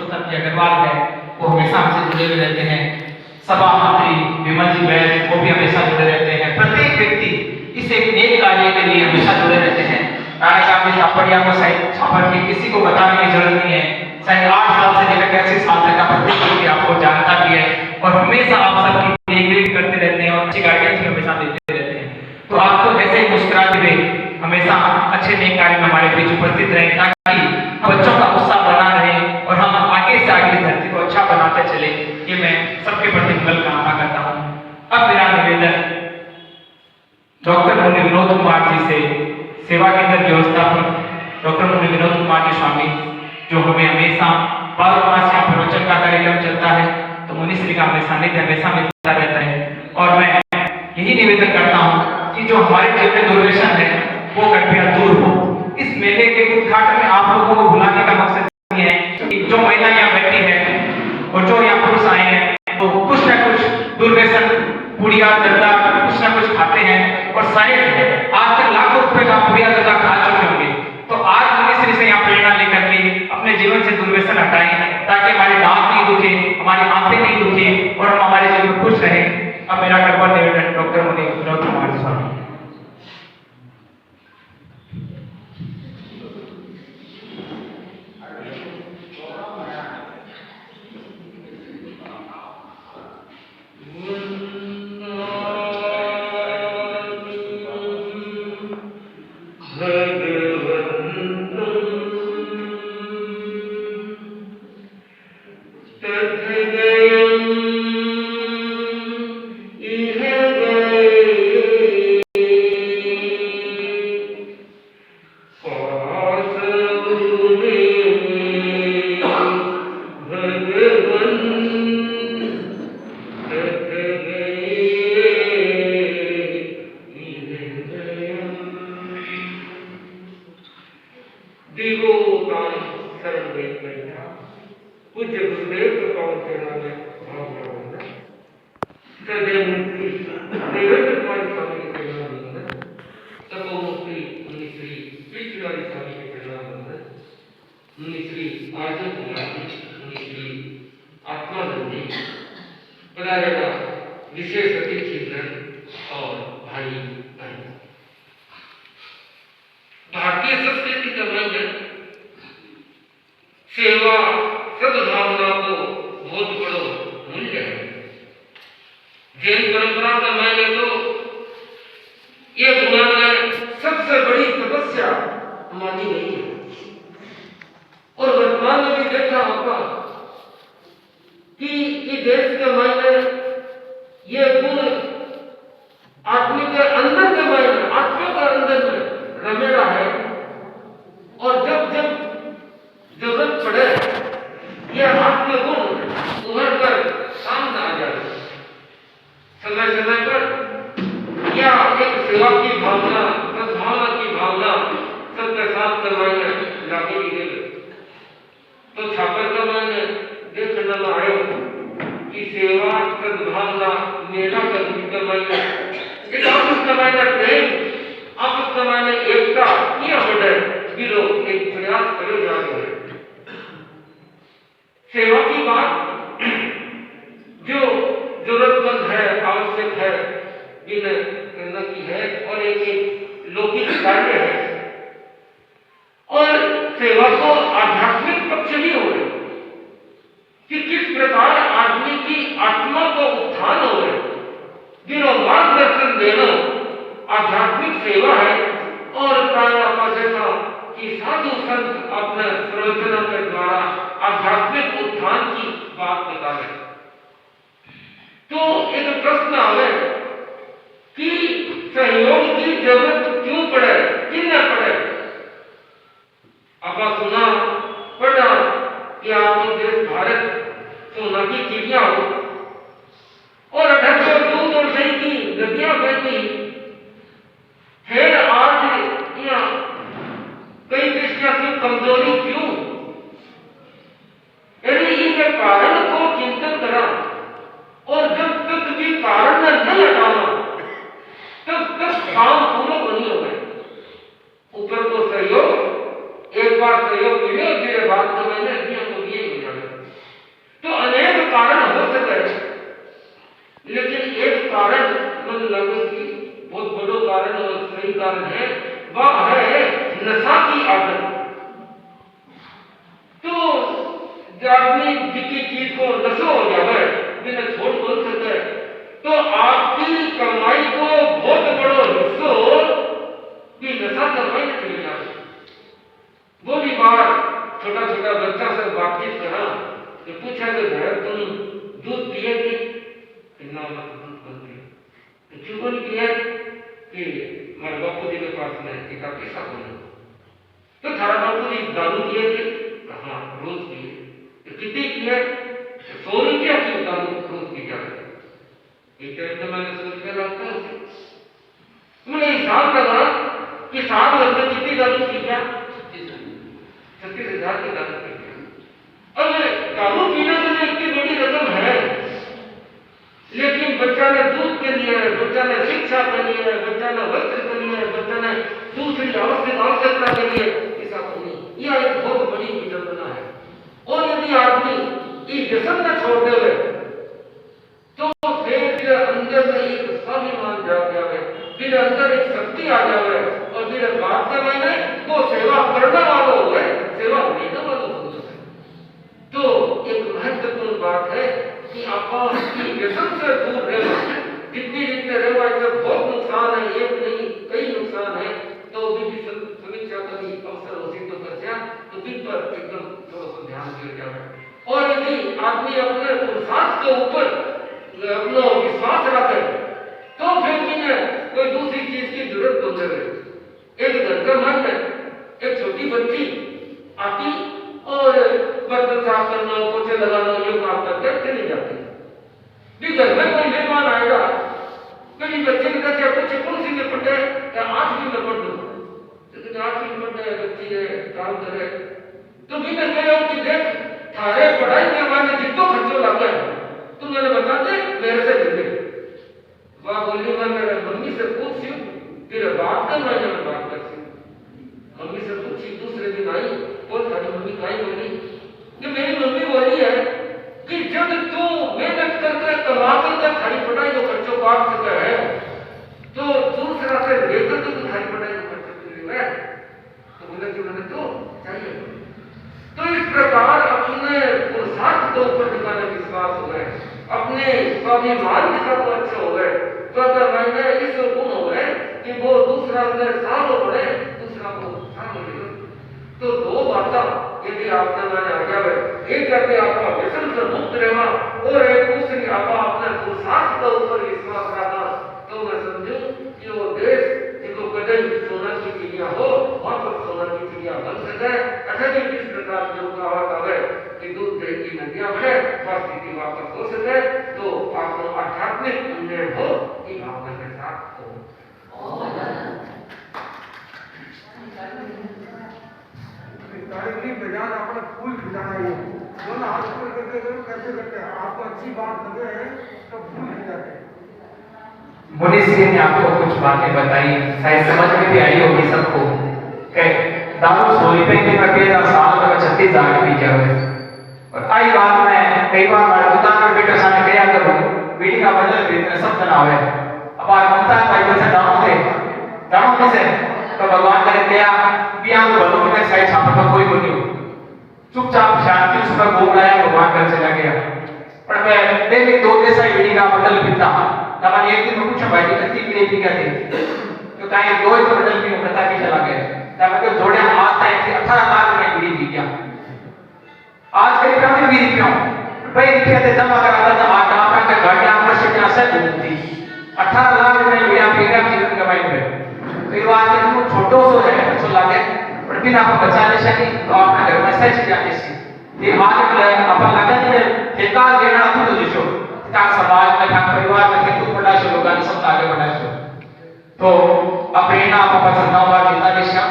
पुरुषोत्तम जी अग्रवाल है, वो हमेशा हमसे जुड़े हुए रहते हैं। सभा मंत्री विमल जी बैस वो भी हमेशा जुड़े रहते हैं। प्रत्येक व्यक्ति इस एक नेक कार्य के लिए हमेशा जुड़े रहते हैं। राणा साहब ने छापड़िया को शायद छापड़ के किसी को बताने की जरूरत नहीं है, शायद 8 साल से लेकर 80 साल तक का प्रत्येक व्यक्ति आपको जानता भी है और हमेशा आप सबकी देखरेख करते रहते हैं और अच्छी गाइडेंस भी हमेशा देते रहते हैं। तो आप तो ऐसे ही मुस्कुराते हुए हमेशा अच्छे नेक कार्य में हमारे बीच उपस्थित रहें ताकि बच्चों का उत्साह बना रहे और हम आगे से आगे इस धरती को अच्छा बनाते चले। ये मैं सबके प्रति मंगल कामना करता हूँ। अब मेरा निवेदन डॉक्टर मुनि विनोद कुमार जी से, सेवा केंद्र व्यवस्थापक डॉक्टर मुनि विनोद कुमार जी स्वामी, जो हमें हमेशा 12 मास यहाँ प्रवचन का कार्यक्रम चलता है तो मुनि श्री का हमें सानिध्य हमेशा मिलता रहता है। और मैं यही निवेदन करता हूँ कि जो हमारे जीवन में दुर्व्यसन है वो कृपया दूर हो। इस मेले के उद्घाटन में आप लोगों को बुलाने का मकसद ये है कि जो महिला यहाँ बैठी है और जो यहाँ पुरुष आए हैं तो कुछ न कुछ दुर्व्यसन पुड़िया जर्दा कुछ न कुछ खाते हैं और शायद आज तक लाखों रुपए का पुड़िया जर्दा खा चुके होंगे। तो आज मुनि श्री से यहाँ प्रेरणा लेकर के अपने जीवन से दुर्व्यसन हटाएं ताकि हमारे दांत नहीं दुखे, हमारी आंखें नहीं दुखे और हम हमारे जीवन में खुश रहें। अब मेरा कर्तव्य निवेदन डॉक्टर मुनि विनोद कुमार स्वामी। विशेष अतिथि और भाई भारतीय संस्कृति का मायने सेवा सद्भावना को बहुत बड़ो मूल्य है। जैन परंपरा का मायने तो ये दुनिया में सबसे बड़ी तपस्या मानी गई है और वर्तमान में भी देखा होगा कि देश के मायने ये गुण आदमी के अंदर के मायने आत्मा के अंदर में रमेला है और जब जब जरूरत पड़े यह आत्म गुण उभर कर सामने आ जाए। समय समय पर यह एक सेवा की भावना, सद्भावना की भावना सबके साथ करवाने लगी गई। तो छापर का मैंने देखने में आया कि सेवा सद्भावना मेला करवाइए एक आपस करवाइए प्रेम आपस करवाइए एकता ये होने कि लोग एक प्रयास करे जा रहे हैं। सेवा की बात जो जरूरतमंद है आवश्यक है जिन्हें करना की है और एक लौकिक कार्य है और सेवा को आध्यात्मिक पक्ष भी हो रहे कि किस प्रकार आदमी की आत्मा को उत्थान हो रहे जिन्हों मार्गदर्शन देना आध्यात्मिक सेवा है। और देखा कि साधु संत अपने प्रवचनों के द्वारा आध्यात्मिक उत्थान की बात बता रहे। तो एक प्रश्न आवे कि सहयोग की जरूरत क्यों पड़े, किन्ने पड़े। आपा सुना पढ़ा कि आपको देश भारत सोना की चिड़िया हो और 1800 दूध और दही की नदियां बहती फिर आज यहाँ कई दृष्टियों से कमजोरी क्यों। यदि इनके कारण को चिंतन करा और जब तक भी कारण नहीं हटाना तब तक काम पूरा नहीं हो गए। ऊपर को सहयोग एक बार सहयोग मिले फिर बात तो मैंने को दिए हो जाए। वह है नशा की आदत। तो आदमी जिसकी चीज को नशो हो जाए बिना छोड़ बोल सके, तो आपकी कमाई को बहुत बड़ो हिस्सो भी नशा कमाई में चले जाए। बोली बार छोटा छोटा बच्चा से बातचीत करा तो पूछा कि घर तुम दूध पिए कि कितना दूध बनती तो क्यों बोल पिए कि मेरे बापू जी के पास में एक पैसा बोले तो थारा बापू जी दारू पिए थे कहा रोज पिए तो कितनी पिए 100 रुपया की दारू रोज पी जाते। एक टाइम तो मैंने सोच के रखा मैंने हिसाब लगा कि साल भर में कितनी दारू पी जा 36,000 की दारू पी गया। अब दारू पीना तो इतनी बड़ी रकम है, लेकिन बच्चा ने दूध के लिए, बच्चा ने शिक्षा के लिए, बच्चा ने वस्त्र के लिए, बच्चा ने दूसरी आवश्यकता के लिए ऐसा नहीं। यह एक बहुत बड़ी विडंबना है। और यदि आदमी इस व्यसन न छोड़ देवे तो फिर अंदर में एक स्वाभिमान जाग जावे, फिर अंदर एक शक्ति आ जावे और फिर बात के मैंने वो सेवा करने वालों हो गए, सेवा देने वालों हो गए। तो एक महत्वपूर्ण बात है कि आप व्यसन से दूर रहना। जितनी रहना इससे बहुत नुकसान है, एक नहीं कई नुकसान है। तो भी समीक्षा कभी अवसर हो तो कर तो दिन पर एकदम थोड़ा सा ध्यान दिया जाए। और यदि आदमी अपने पुरुषार्थ के ऊपर अपना विश्वास रखे तो फिर भी कोई दूसरी चीज की जरूरत नहीं है। एक घर का मन है, एक छोटी बच्ची आती और बर्तन साफ करना, पोछे लगाना, ये काम करके चली जाती। भी घर में कोई मेहमान आएगा, कभी बच्चे ने कहा बच्चे कौन सी में पढ़े या 8वीं में पढ़ दो, लेकिन 8वीं में पढ़े बच्ची है काम करे तो भी मैं कह रहा हूँ कि देख थारे पढ़ाई के माने जितना खर्चो लगा है तुम मैंने बता दे मेरे से मिले। वह बोली मैं मेरे मम्मी से पूछी फिर बात कर मैंने बात कर मम्मी से पूछी। दूसरे दिन आई बोल थारी मम्मी काई बोली कि मेरी मम्मी बोली है कि जब तू मेहनत करके कमा कर थारी पढ़ाई को खर्चो काट सके है तो दूसरा से लेकर तो थारी पढ़ाई को खर्चो कर है। तो बोले कि मैंने तो चाहिए। तो इस प्रकार अपने पुरुषार्थ के ऊपर दिखाने विश्वास हो गए, अपने स्वाभिमान दिखा तो अच्छे हो गए, तो अगर मैंने इस गुण हो गए कि वो दूसरा अंदर साल हो पड़े दूसरा को साल हो। तो दो बातें यदि आपने मैंने आ जाए, एक करके आपका व्यसन से मुक्त रहना और एक दूसरी आप अपने पुरुषार्थ के ऊपर विश्वास रखना, तो मैं समझूं कि वो देश जिसको कदम सोना की चिड़िया हो वहां पर सोना की चिड़िया बन सके। अच्छा भी किस प्रकार जो कहावत आवे कि दूध दही की नदियां बहे वह स्थिति वापस हो सके, तो आपको आध्यात्मिक उन्नयन हो कि भावना के साथ हो। बजान अपने फूल खिलाना है दोनों हाथ करके कैसे करते हैं आपको अच्छी बात लगे तो फूल खिलाते हैं। मुनीश्री ने आपको कुछ बातें बताई, शायद समझ में भी आई होगी सबको। दारू 100 रुपए की प्रक्रिया साल में 36,000 पी क्या हुए। और आई बात में कई बार हमारे दुकान पर बेटा सामने गया करूं बीड़ी का बदल खरीदने सब बनावे। अब आज बनता है भाई जैसे दाम से तो भगवान करे क्या भी आप बोलो कि साइड छापा का कोई बोलियो चुपचाप शांति से घूम रहा है भगवान घर चला गया। पर मैं देख 2 देसा बीड़ी का बदल पीता तब एक दिन मैं पूछा भाई कितनी बीड़ी पी क्या थी तो कहीं 2 ही तो बदल पी पता भी चला गया। तब मैं जोड़े हाथ था 18 लाख में बीड़ी पी गया। आज करीब मैं बीड़ी पिया भाई रुपया से जमा कराता था आटा आपका के गाड़ियां पर से क्या से घूमती 18 लाख रुपए बीड़ा पी गया जीवन के माइंड में। तो ये बात है वो छोटो सो है अच्छा लगे पर बिना आप बचा ले सके तो आपने घर में सच जाके सी ये आज ले अपन लगन है ठेका देना तो जो का समाज में का परिवार में कितु बड़ा से लोग सब आगे बढ़ा सो तो अपना आप पसंद ना बात इतना दिशा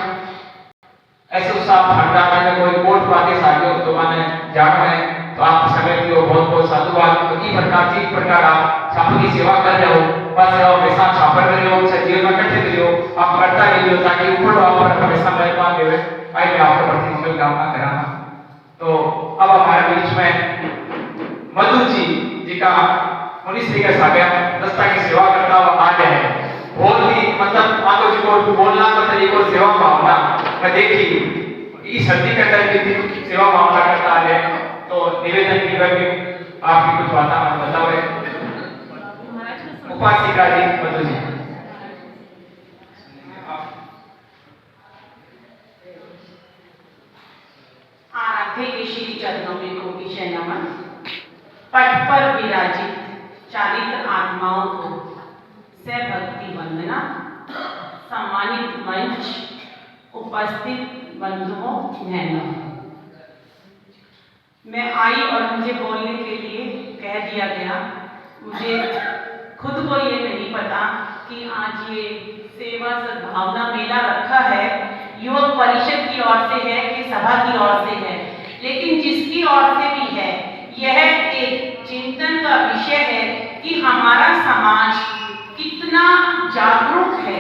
ऐसे साफ ठंडा में कोई कोट पाके साथियों तो माने जाना है तो आप समय की बहुत बहुत साधुवाद। तो ई प्रकार आप छाप की सेवा कर रहे हो बस हमेशा छापर कर रहे हो जीवन में कटे रहे हो आप करता रहिए ताकि ऊपर आप पर हमेशा मेहमान देवे। आई मैं आपको प्रति मंगल कामना कराना। तो अब हमारे बीच में मधु जी का मुनीश्री के साथ दस्ता की सेवा करता हुआ आ गए हैं। बहुत ही मतलब आतो जी बोलना का तरीको सेवा भावना मैं देखी इस हल्दी के अंदर भी सेवा भावना करता है तो निवेदन की भी आपकी कुछ बातें बताओ उपासिका जी मधु जी आराध्य के श्री चरणों में कोटि नमन। पट पर विराजित चारित्र आत्माओं को से भक्ति वंदना। सम्मानित मंच उपस्थित बंधुओं बहनों, मैं आई और मुझे बोलने के लिए कह दिया गया। मुझे खुद को ये नहीं पता कि आज ये सेवा सद्भावना मेला रखा है युवक परिषद की ओर से है कि सभा की ओर से है, लेकिन जिसकी ओर से भी है यह एक चिंतन का विषय है कि हमारा समाज कितना जागरूक है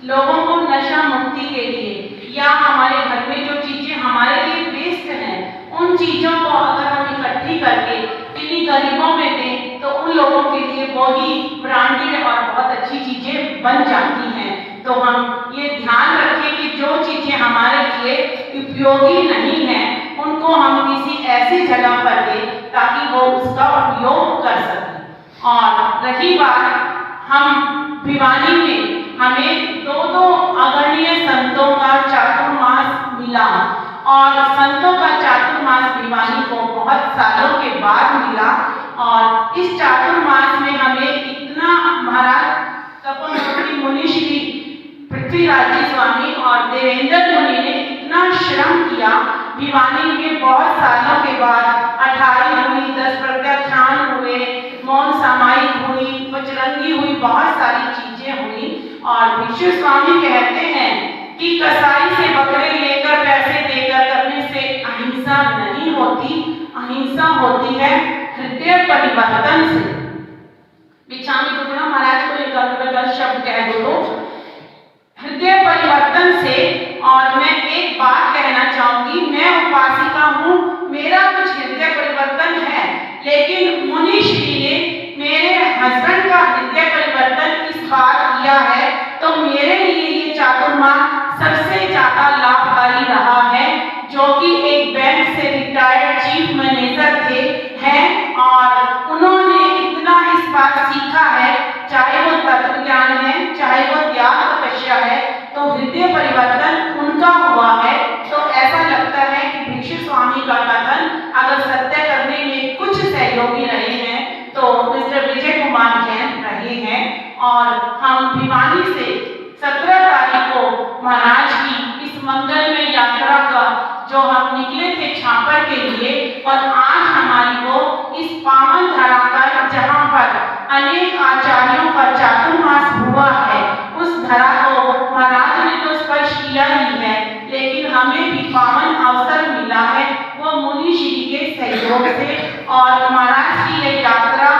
लोगों को नशा मुक्ति के लिए, या हमारे घर में जो चीजें हमारे लिए बेस्ट हैं उन चीजों को अगर हम इकट्ठी करके किन्हीं गरीबों में दें तो उन लोगों के लिए वो ही ब्रांडेड और बहुत अच्छी चीजें बन जाती हैं। तो हम ये ध्यान रखें कि जो चीजें हमारे लिए उपयोगी नहीं है उनको हम किसी ऐसी जगह पर दें ताकि वो उसका उपयोग कर सकें। और रही बात, हम भिवानी में हमें दो अग्रणीय संतों का चातुर्मास मिला और संतों का चातुर्मास भिवानी को बहुत सालों के बाद मिला। और इस चातुर्मास में हमें इतना महाराज तपोमुनि मुनि श्री पृथ्वीराज स्वामी और देवेंद्र मुनि ने इतना श्रम किया। भिवानी में बहुत सालों के बाद 18 हुई, 10 प्रत्याख्यान हुए, मौन सामायिक हुई, बजरंगी हुई, बहुत सारी चीजें हुई। और भिक्षु स्वामी कहते हैं कि कसाई से बकरे लेकर पैसे देकर करने से अहिंसा नहीं होती, अहिंसा होती है हृदय परिवर्तन से। बिछामी टुकड़ा महाराज को एक शब्द कह दो तो हृदय परिवर्तन से। और मैं एक बात कहना चाहूंगी, मैं उपासिका हूँ, मेरा कुछ हृदय परिवर्तन है, लेकिन मुनि श्री ने मेरे हस्बैंड का हृदय परिवर्तन इस बार किया है, तो मेरे लिए ये चातुर्मास सबसे ज्यादा लाभकारी रहा है, जो कि एक बैंक से रिटायर्ड चीफ मैनेजर थे हैं और उन्होंने इतना इस बार सीखा है, चाहे वो तत्व ज्ञान है, चाहे वो त्याग तपस्या है, तो हृदय परिवर्तन उनका हुआ है। तो ऐसा लगता है कि भिक्षु स्वामी का कथन अगर सत्य करने में कुछ सहयोगी रहे हैं तो मिस्टर विजय कुमार जैन रहे हैं। और हम भिवानी से 17 तारीख को महाराज की इस मंगलमय यात्रा का जो हम निकले थे छापर के लिए, और आज हमारी को इस पावन धरा पर जहाँ पर अनेक आचार्यों का चातुर्मास हुआ है, उस धरा को महाराज ने तो स्पर्श किया ही है, लेकिन हमें भी पावन अवसर मिला है वो मुनि श्री के सहयोग से। और महाराज की यह यात्रा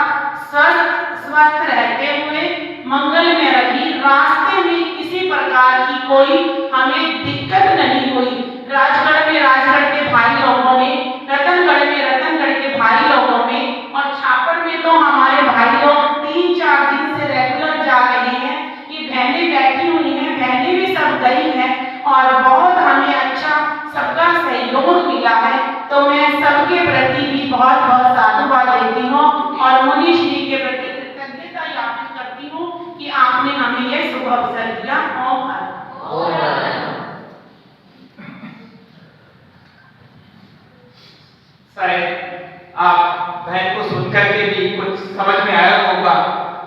स्वस्थ रहते हुए मंगल में रही, रास्ते में किसी प्रकार की कोई हमें दिक्कत नहीं हुई। राजगढ़ में राजगढ़ के भाई लोगों ने, रतनगढ़ में रतनगढ़ के भाई लोगों ने, और छापर में तो हमारे भाई लोग 3-4 दिन से रेगुलर जा रहे हैं। ये बहनें बैठी हुई हैं, बहनें भी सब गई हैं और बहुत हमें अच्छा सबका सहयोग मिला है। तो मैं सबके प्रति भी बहुत बहुत साधुवाद देती हूँ और मुनि श्री के प्रति कृतज्ञता ज्ञापन करती हूँ कि आपने हमें यह शुभ अवसर दिया। ओम शायद आप बहन को सुनकर के भी कुछ समझ में आया होगा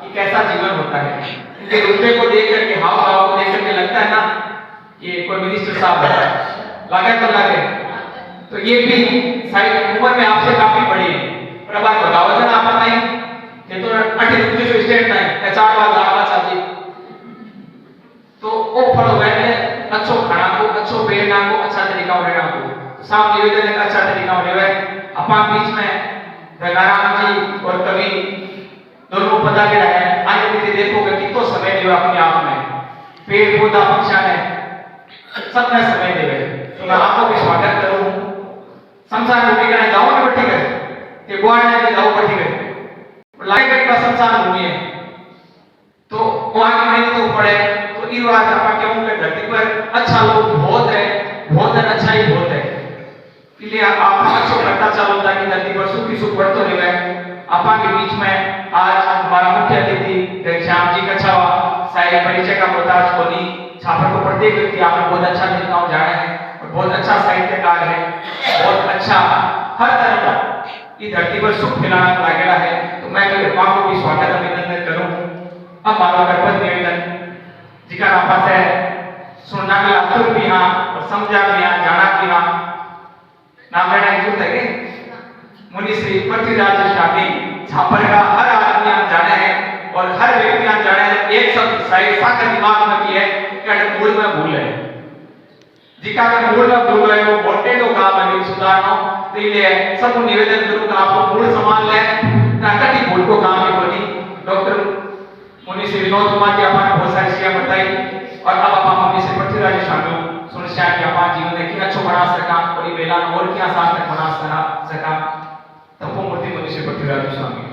कि कैसा जीवन होता है। इनके रुतबे को देख करके, हाव भाव को देख करके लगता है ना ये कोई मिनिस्टर साहब है, लगे तो लगे। तो ये भी शायद उम्र में आपसे काफी बड़ी है। पर अब आप बताओ जना आप नहीं ये तो 28 स्टेट में 4 बार लागला चाहिए तो वो फल बैठे अच्छो खाना को, अच्छो पहनना को, अच्छा तरीका रहना को, साफ निवेदन का अच्छा तरीका रहे। अपन बीच में गंगाराम जी और कवि दोनों पता के रहे आज भी देखोगे कितना समय देवे अपने आप में, पेड़ पौधा पक्षा ने सब में समय देवे। तो मैं आपको भी स्वागत करूं। संसार भूमि का जाओ ना बैठी गए ते बुआ ने जाओ बैठी गए लाइट का संसार भूमि है तो वो आगे नहीं तो पड़े तो रिवाज आपा क्यों के धरती पर अच्छा लोग बहुत है अच्छा ही बहुत है इसलिए आप अच्छो करता चलो ताकि धरती पर सुख ही सुख बढ़तो रहे। आपा के बीच में आज हमारा मुख्य अतिथि श्याम जी कछावा शायद परिचय का मोहताज कोनी छापर को प्रत्येक व्यक्ति आपने बहुत अच्छा लिखना जाना है और बहुत अच्छा साहित्यकार है, बहुत अच्छा हर तरह का इस धरती पर सुख फैलाना लागेला है। तो मैं मां को भी स्वागत अभिनंदन करूं। अब मारो गणपत निवेदन जिका आपा से सुनना के आतुर भी हां और समझा भी हां जाना भी हां नाम लेना जरूरत है कि मुनि श्री पृथ्वीराज स्वामी छापर का हर आदमी हम जाने हैं और हर व्यक्ति हम जाने हैं। एक शब्द शायद साकर दिमाग में की है कि मूल में भूल है जिका के मूल में भूल है वो बोटे तो काम है सुधारनो। तो इसलिए सब निवेदन करूं कि आपको मूल संभाल ले ताकि भूल को काम ही बनी। डॉक्टर मुनि श्री विनोद कुमार जी आपने बहुत सारी चीजें बताई और अब आप मुनि श्री पृथ्वीराज स्वामी सुनिश्चित कि आप जीवन में क्या अच्छा बना सका और ये मेला और क्या सार्थक बना सका तपोमूर्ति मुनि श्री पृथ्वीराज स्वामी।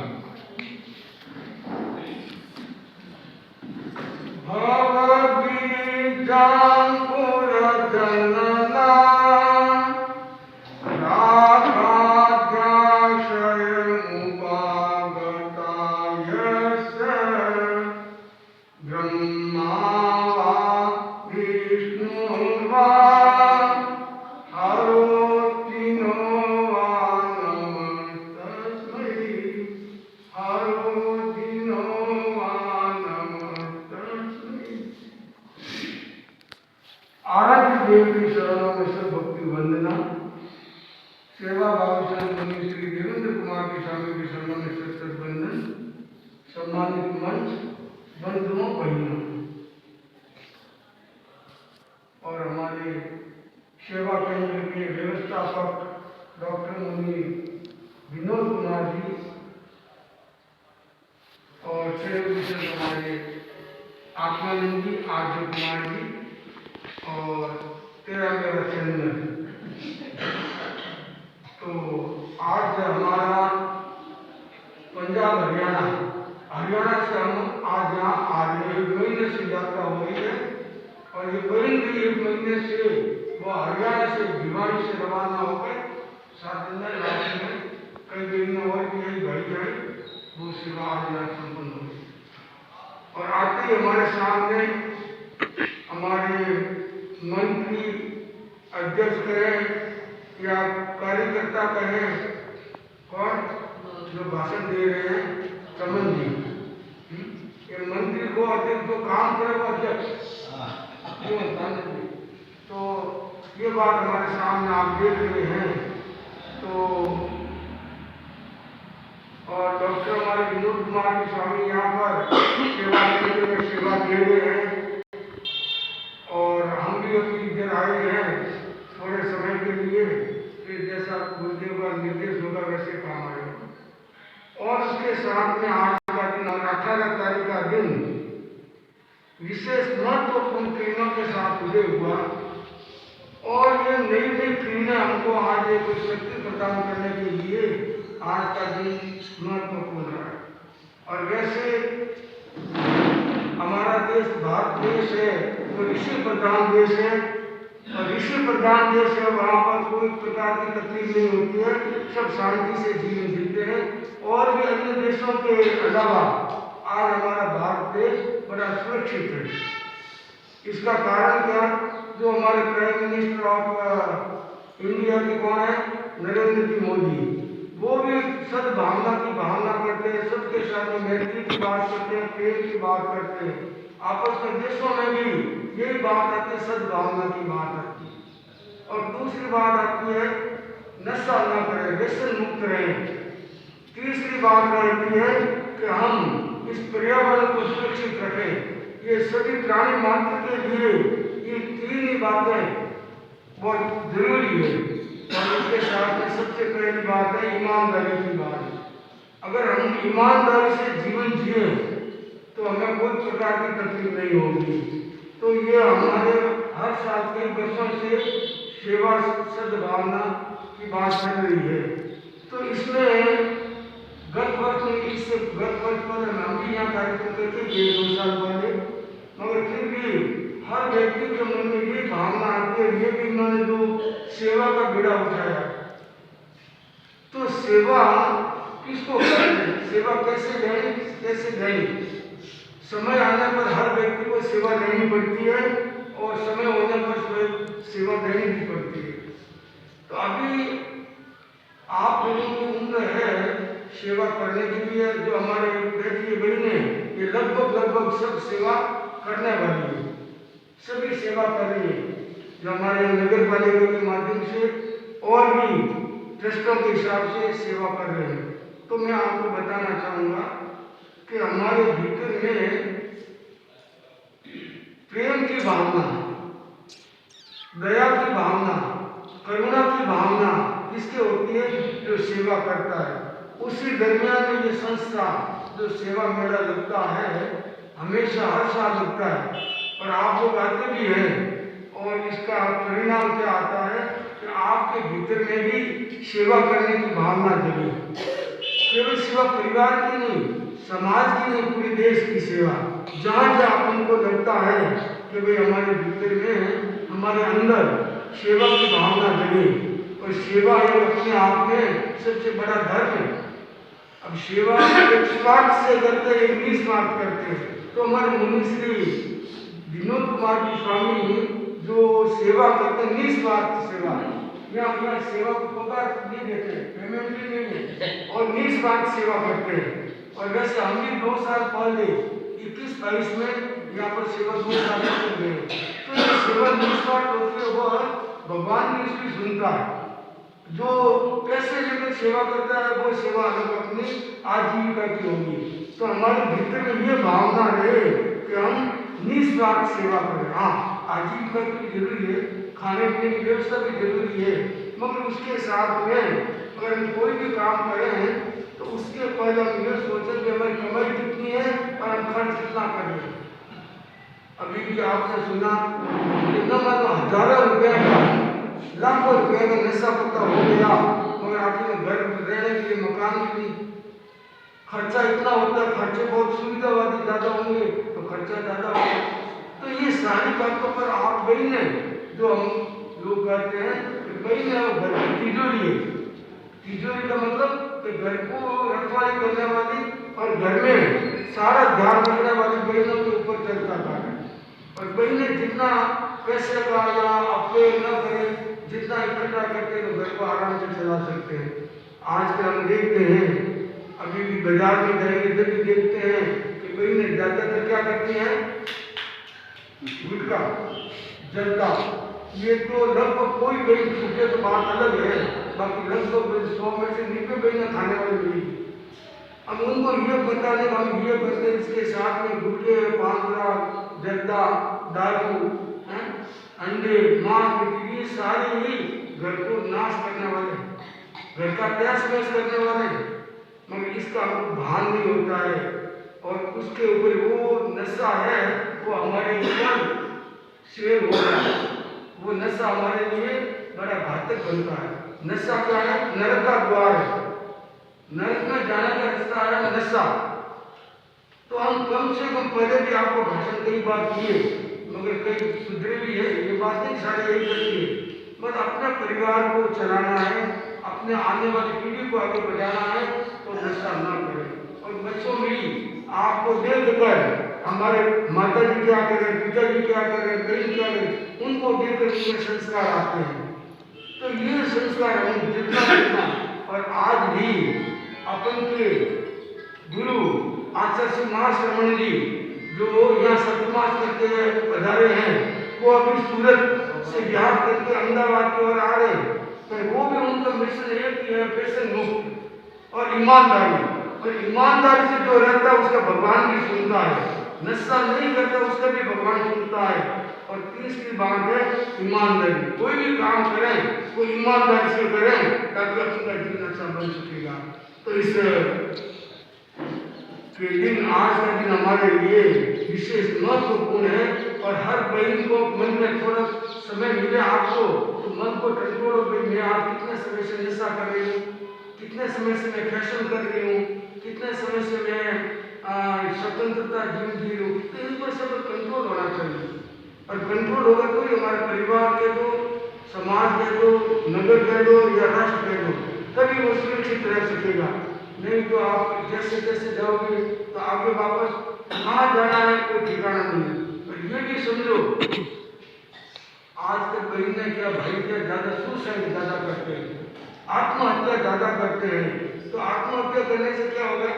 आराध्य देव की शरणों में सब भक्ति वंदना। सेवा भाविशन मुनि श्री देवेंद्र कुमार की स्वामी की शरणों में सत्सत बंधन। सम्मानित मंच बंधुओं बहनों और हमारे सेवा केंद्र के व्यवस्थापक डॉक्टर मुनि विनोद कुमार जी और सेवक हमारे आत्मानंद जी, आर्य कुमार जी और तेरा मेरा चंदन। तो आज हमारा पंजाब हरियाणा से हम आज यहाँ आ रहे हैं। 1 महीने से यात्रा हो रही है और ये बहन भी 1 महीने से वो हरियाणा से भिवानी से रवाना होकर 7 दिन में रास्ते में कई दिन और भी यही घड़ी आई वो सेवा आज यहाँ संपन्न हुई। और आते ही हमारे सामने हमारे मंत्री अध्यक्ष कहें या कार्यकर्ता कहें कौन जो भाषण दे रहे हैं चमन जी। ये मंत्री को अध्यक्ष जो काम करे वो अध्यक्ष तो ये बात हमारे सामने आप देख रहे हैं। तो और डॉक्टर हमारे विनोद कुमार जी स्वामी यहाँ पर सेवा केंद्र में सेवा दे रहे हैं और हम भी अभी इधर आए हैं थोड़े समय के लिए। फिर जैसा गुरुदेव का निर्देश होगा वैसे काम आएगा। और उसके साथ में आज का दिन 18 तारीख का दिन विशेष महत्वपूर्ण क्रियाओं के साथ उदय हुआ और ये नई नई क्रिया हमको आज एक शक्ति प्रदान करने के लिए आज का दिन महत्वपूर्ण है। और वैसे हमारा देश भारत देश है तो ऋषि प्रधान देश है और ऋषि प्रधान देश है वहाँ पर कोई प्रकार की तकलीफ नहीं होती है, सब शांति से जीवन जीते हैं। और भी अन्य देशों के अलावा आज हमारा भारत देश बड़ा सुरक्षित है। इसका कारण क्या, जो हमारे प्राइम मिनिस्टर ऑफ इंडिया की कौन है, नरेंद्र जी मोदी, वो भी सद्भावना की भावना करते हैं, सबके साथ में मैत्री की बात करते हैं, प्रेम की बात करते हैं। आपस में देशों में भी यही बात आती है, सद्भावना की बात आती है। और दूसरी बात आती है नशा न करें, व्यसन मुक्त रहें। तीसरी बात रहती है कि हम इस पर्यावरण को सुरक्षित रखें। ये सभी प्राणी मात्र के लिए ये 3 ही बातें बहुत जरूरी है। और इसके साथ में सबसे पहली बात है ईमानदारी की बात। अगर हम ईमानदारी से जीवन जिए तो हमें कोई प्रकार की तकलीफ नहीं होगी। तो ये हमारे हर साल कई वर्षों से सेवा सद्भावना की बात चल रही है। तो इसमें गत वर्ष पर हम भी यहाँ कार्यक्रम करते थे 2 साल पहले, मगर फिर भी हर व्यक्ति के मन में ये भावना आती है, ये भी इन्होंने जो सेवा का बीड़ा उठाया, तो सेवा किसको करनी, सेवा कैसे लेनी, कैसे लेनी। समय आने पर हर व्यक्ति को सेवा लेनी पड़ती है और समय होने पर सेवा देनी भी पड़ती है। तो अभी आप लोगों की उम्र है सेवा करने के लिए, जो हमारे बेटी बहने ये लगभग सब सेवा करने वाली है, सभी सेवा कर रही है, जो हमारे नगर पालिका के माध्यम से और भी ट्रस्टों के हिसाब से सेवा कर रहे हैं। तो मैं आपको बताना चाहूँगा कि हमारे भीतर में प्रेम की भावना, दया की भावना, करुणा की भावना किसके होती है, जो सेवा करता है। उसी दरमियान में ये संस्था जो सेवा मेला लगता है, हमेशा हर साल लगता है और आप लोग आते भी हैं, और इसका परिणाम क्या आता है कि आपके भीतर में भी सेवा करने की भावना जगी। केवल सेवा परिवार की नहीं, समाज की नहीं, पूरे देश की सेवा। जहाँ जहाँ उनको लगता है कि भाई हमारे भीतर में, हमारे अंदर सेवा की भावना जगे, और सेवा एक अपने आप में सबसे बड़ा धर्म है। अब सेवा एक स्वार्थ से करते हैं, एक निस्वार्थ करते हैं। तो हमारे मुनिश्री विनोद कुमार जी स्वामी जो सेवा करते हैं, निस्वार्थ सेवा, यहाँ सेवा को पगार नहीं देते, पेमेंट भी नहीं है, और निस्वार्थ सेवा करते हैं। और वैसे हम भी 2 साल पहले 21-22 में यहाँ पर सेवा 2 साल कर गए। तो ये सेवा निस्वार्थ होती है, वो भगवान भी उसकी सुनता है। जो पैसे लेकर सेवा करता है वो सेवा अलग अपनी आजीविका की होगी। तो हमारे भीतर में ये भावना रहे कि हम निस्वार्थ सेवा करें। हाँ, आजीविका भी जरूरी है, खाने पीने की व्यवस्था भी जरूरी है, मगर उसके साथ में अगर हम कोई भी काम करें तो उसके पहले हम ये सोचें कि हमारी कमाई कितनी है और हम खर्च कितना करें। अभी भी आपने सुना कितना मानो हजारों रुपये का, लाखों रुपये का नशा पता हो गया, मगर आखिर में घर रहने के लिए मकान भी नहीं, खर्चा इतना होता है, खर्चे बहुत सुविधावादी ज़्यादा होंगे तो खर्चा ज़्यादा होगा। तो ये सारी बातों पर आप बहने, जो हम लोग कहते हैं बहने, वो घर की तिजोरी है। तिजोरी का मतलब कि घर को रखवाली करने वाली और घर में सारा ध्यान रखने वाली बहनों के ऊपर चलता है। और बहनें जितना पैसे का या अपव्यय न करें, जितना इकट्ठा करके तो घर को आराम से चला सकते हैं। आज के हम देखते हैं, अभी भी बाजार में जाएंगे जब भी देखते हैं कि बहनें ज़्यादातर क्या करती हैं, गुटखा, जर्दा, ये तो लगभग कोई बहन छूटे तो बात अलग है, बाकी लगभग 100 में से 90 बहनें खाने वाली मिलेगी। अब उनको ये पता नहीं हम ये करते, इसके साथ में गुटखे, पांगरा, जर्दा, दारू, अंडे, मांस, ये सारे ही घर को नाश करने वाले, घर का तहस नहस करने वाले, मगर इसका हमको भान नहीं होता है। और उसके ऊपर वो नशा है, वो हमारे ऊपर शेर हो रहा है, वो नशा हमारे लिए बड़ा घातक बनता है। नशा क्या है, नरक का द्वार है, नरक में जाने का रास्ता है नशा। तो हम कम से कम पहले भी आपको भाषण कई बार किए, मगर कई सुधरे भी है, ये बात नहीं सारे यही करती है। बस अपने परिवार को चलाना है, अपने आने वाली पीढ़ी को आगे बढ़ाना है, तो नशा ना करें। और बच्चों में आपको देख कर हमारे माता जी क्या करें, पिताजी क्या करें, बहन क्या करें, उनको देख कर उनके संस्कार आते हैं। तो ये संस्कार हम जितना और आज भी अपन के गुरु आचार्य महाश्रमण जी जो यहाँ सतमास करके पधारे हैं, वो अभी सूरत से बिहार करके अहमदाबाद की ओर आ रहे हैं। तो वो भी उनका मिशन एक ही है, पैसे मुक्त और ईमानदारी। और ईमानदारी से जो रहता है उसका भगवान भी सुनता है, नशा नहीं करता उसका भी भगवान सुनता है। और तीसरी बात है ईमानदारी। कोई भी काम करें वो ईमानदारी से करें ताकि अपना जीवन अच्छा बन सकेगा। तो इस के दिन, आज का दिन हमारे लिए विशेष महत्वपूर्ण है। और हर बहन को मन में थोड़ा समय मिले आपको तो मन को कंट्रोल हो, मैं आज कितने समय से नशा कर रही हूँ, कितने समय से मैं फैशन कर रही हूँ, कितने समय से मैं स्वतंत्रता जीवन जी रही हूँ, तो इन पर सब कंट्रोल होना चाहिए। और कंट्रोल होगा तो ही हमारे परिवार के दो, समाज के दो, नगर के दो या राष्ट्र के दो, तभी वो सुरक्षित रह सकेगा। नहीं तो आप जैसे जैसे जाओगे तो आगे वापस कहाँ जाना है कोई ठिकाना नहीं है। और ये भी समझो आज के बहन क्या भाई क्या ज़्यादा सुसाइड ज़्यादा करते हैं, आत्महत्या ज़्यादा करते हैं। तो आत्महत्या करने से क्या होगा?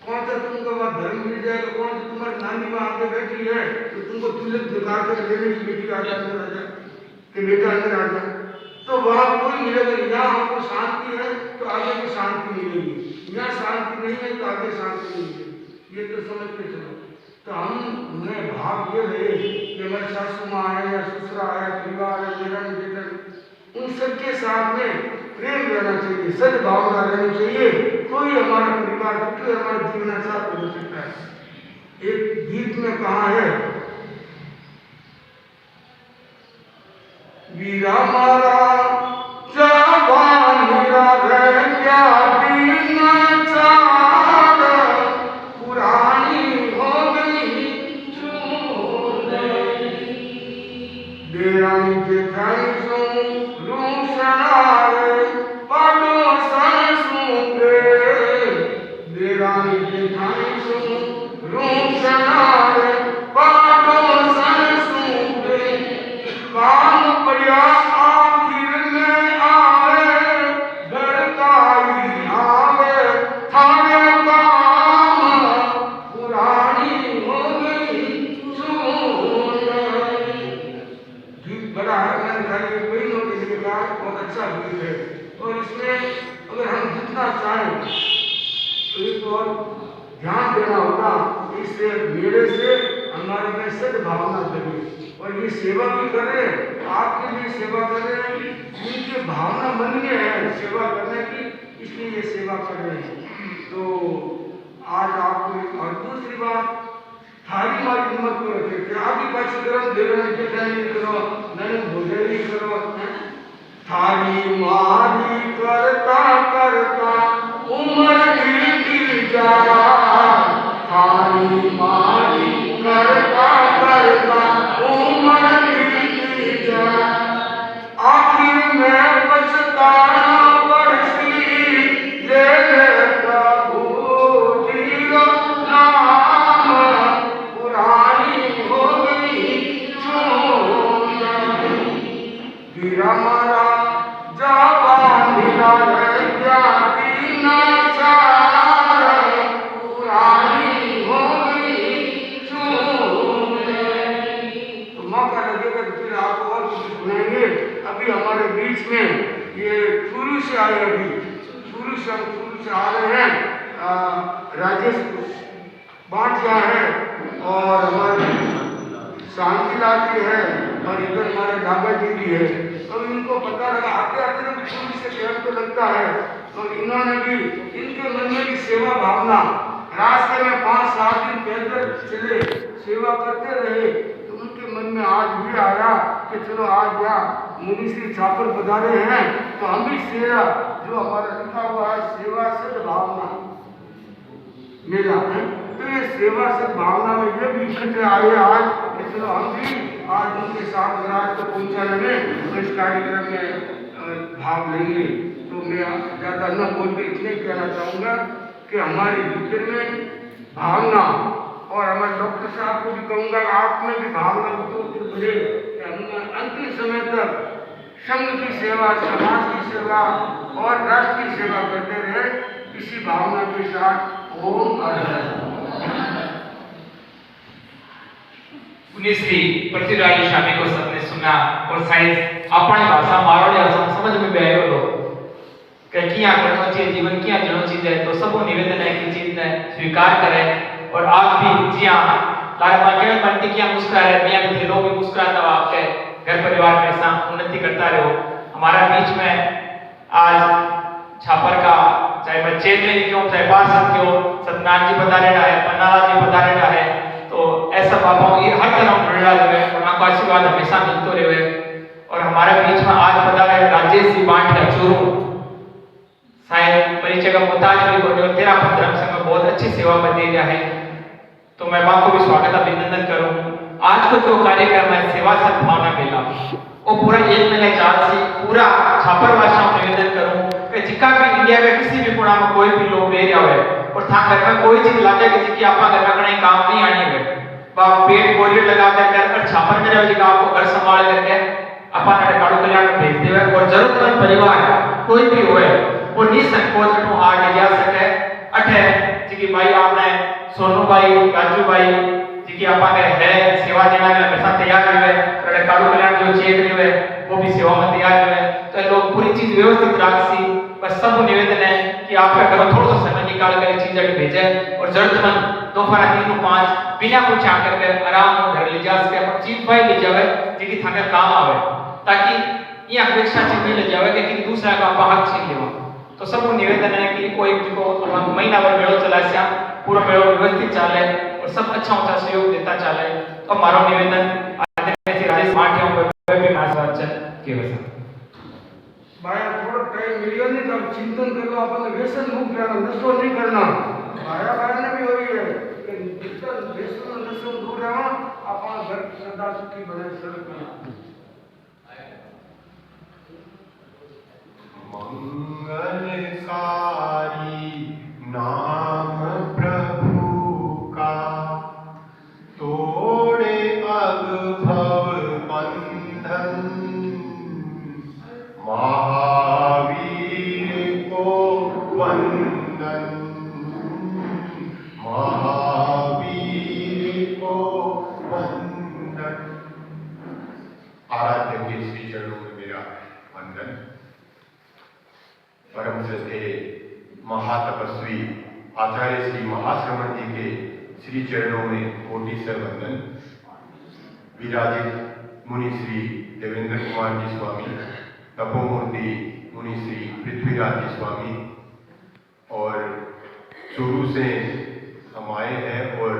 कौन सा तुमको वहाँ धर्म मिल जाएगा? कौन सा तुम्हारी नानी वहाँ आके बैठी है तो तुमको तिलक दिखा कर लेने की बेटी आ जाए अंदर आ जाए कि बेटा अंदर आ जाए, तो वहाँ कोई मिलेगा। यहाँ हमको शांति है तो आगे भी शांति मिलेगी, यहाँ शांति नहीं है तो आगे शांति नहीं मिलेगी। ये तो समझ के चलो। तो हम में भाव ये रहे कि हमारे सासू माँ है या ससुरा है, परिवार है, जेठन जेठन, उन सबके साथ में प्रेम रहना चाहिए, सद्भावना रहनी चाहिए, कोई हमारा परिवार दुखी हमारा जीवन साथ हो सकता है। एक गीत में कहा है, वीरा मारा जवान हीरा रह गया दिन चार, पुरानी हो गई देरानी जेठानी सो रूसनारे पड़ोसन सूंगे, देरानी जेठानी सो रूसनारे पड़ोसन सूंगे, काम पड़िया आखिर में आवे, घर का ही आवे थाने काम, पुरानी हो गई सुंदरी। गीत बड़ा है, मैंने खाली महीनों के लिए कहा, बहुत अच्छा गीत है। और इसमें अगर हम जितना चाहें तो एक और ध्यान देना होगा, इससे मेरे से हमारे में सद्भावना जगे और ये सेवा भी करें, आपके लिए सेवा करें, जिनकी भावना मन में है सेवा करने की, इसलिए ये सेवा कर रहे हैं। तो आज आपको और दूसरी बात, थाली मारी हिम्मत को रखे कि आगे पाछी करो, देर में जेठानी करो, ननद भोजनी करो, थाली मारी करता करता उम्र बीत जा, थाली मारी करता करता उम्र बीत जा, आखिर में पछताना पड़सी, ले ले प्रभु जीरो नाम, पुरानी हो गई सुंदरी, वीरा मारा जवान हीरा रह गया दिन चार, पुरानी हो गई सुंदरी। तो मौका लगेगा तो फिर आपको और कुछ सुनाएंगे। अभी हमारे बीच में ये चूरू से आए, अभी चूरू से आ रहे हैं राजेश भाटिया है और हमारे शांतिलाल जी है और इधर हमारे दादा जी भी है। तो इनको पता लगा आते आते तो चूरू से टाइम तो लगता है, तो इन्होंने भी इनके मन में भी सेवा भावना, रास्ते में 5-7 दिन पैदल चले सेवा करते रहे, तो उनके मन में आज भी आया कि चलो आज यहाँ मुनि श्री छापर पधारे हैं तो हम भी सेवा जो हमारा लिखा हुआ है सेवा सद्भावना मेला है, तो ये सेवा सद्भावना में ये भी इकट्ठे आए आज कि चलो हम भी आज उनके साथ विराज को पहुँचाने में तो इस कार्यक्रम में भाग लेंगे। तो मैं ज़्यादा न बोल के इतने कहना चाहूँगा कि हमारे भीतर में भावना, और हमारे डॉक्टर साहब को भी कहूँगा आप में भी भावना उत्तर बढ़े कि हम अंतिम समय तक संघ की सेवा, समाज की सेवा और राष्ट्र की सेवा करते रहे, इसी भावना के साथ ओम श्री पृथ्वीराज स्वामी को सबने सुना और शायद अपनी भाषा मारवाड़ी भाषा समझ में भी आयो लोग कि क्या करना चाहिए, जीवन क्या जीना चाहिए। तो सबको निवेदन है कि चीज ने स्वीकार करें और आप भी जी हाँ लाल मार्केट बनती क्या मुस्कुरा रहे, मियाँ भी थे लोग भी मुस्कुराता हुआ आपके घर परिवार में ऐसा उन्नति करता रहो। हमारा बीच में आज छापर का चाहे मैं चेयरमैन क्यों चाहे पार्षद क्यों सत्यनारायण जी पधारेगा है, पन्नालाल जी पधारेगा है, तो ऐसा बाबा ये हर तरह जुड़ेगा रहे और आपका आशीर्वाद हमेशा मिलते रहे। और हमारे बीच में आज पधारे राजेश जी भाटिया चूरू, शायद परिचय का मुताज भी को तेरा धर्म संघ में बहुत अच्छी सेवा में दे रहा है, तो मैं मां को भी स्वागत अभिनंदन करूं। आज को जो कार्यक्रम है सेवा सद्भावना मेला वो पूरा 1 महीने चाल से पूरा छापरवासियों को निवेदन करूं कि जिका भी इंडिया में किसी भी कोना में कोई भी लोग ले रहा है और था घर में कोई चीज लाके कि जिकी आपका घर में कहीं काम नहीं आनी है बाप पेट बोरियर लगा कर घर पर छापर में रहे आपको घर संभाल करके अपन काड़ू कल्याण में भेज देवे और जरूरतमंद परिवार कोई भी होए वो निसंकोच को आगे जा सके अठे जिकी भाई आपने सोनू भाई राजू भाई जिकी आपा के है सेवा देना के हमेशा तैयार रहे और काड़ू कल्याण जो चेक रहे वो भी सेवा में तैयार रहे तो लोग पूरी चीज व्यवस्थित राखसी बस सब निवेदन है कि आपका घरों थोड़ा सा समय निकाल कर चीज भेजे और जरूरतमंद दोपहर 3-5 बिना कुछ आकर के आराम से घर ले जा सके अपन चीज भाई ले जावे जिकी थाके काम आवे ताकि ये अपेक्षा चीज नहीं ले जावे कि दूसरा का आपा हक छीन लेवा तो सब निवेदन है कि कोई को अपन महीना भर मेलो चलास्या पूरा मेलो व्यवस्थित चले और सब अच्छा सहयोग देता चले तो मारो निवेदन आदरणीय राजेश माठिया पे भी मार्गदर्शन केवे सर भाई थोड़ा टाइम मिलियो नहीं तो चिंतन कर लो अपन व्यसन मुक्त रहना नशो नहीं करना भाया ने भी वही है कि जितना व्यसन नशो दूर रहना अपन घर सदा सुखी बने सड़क में मंगलकारी नाम प्रभु का तोड़े अगभव बंधन महावीर को वंदन महावीर को वंदन। आराध्य के श्री चरणों में मेरा वंदन। परम श्रद्धेय महातपस्वी आचार्य श्री महाश्रवण जी के श्री चरणों में कोटि से वंदन। विराजित मुनि श्री देवेंद्र कुमार जी स्वामी, तपोमूर्ति मुनि श्री पृथ्वीराज जी स्वामी और चूरू से हम आए हैं और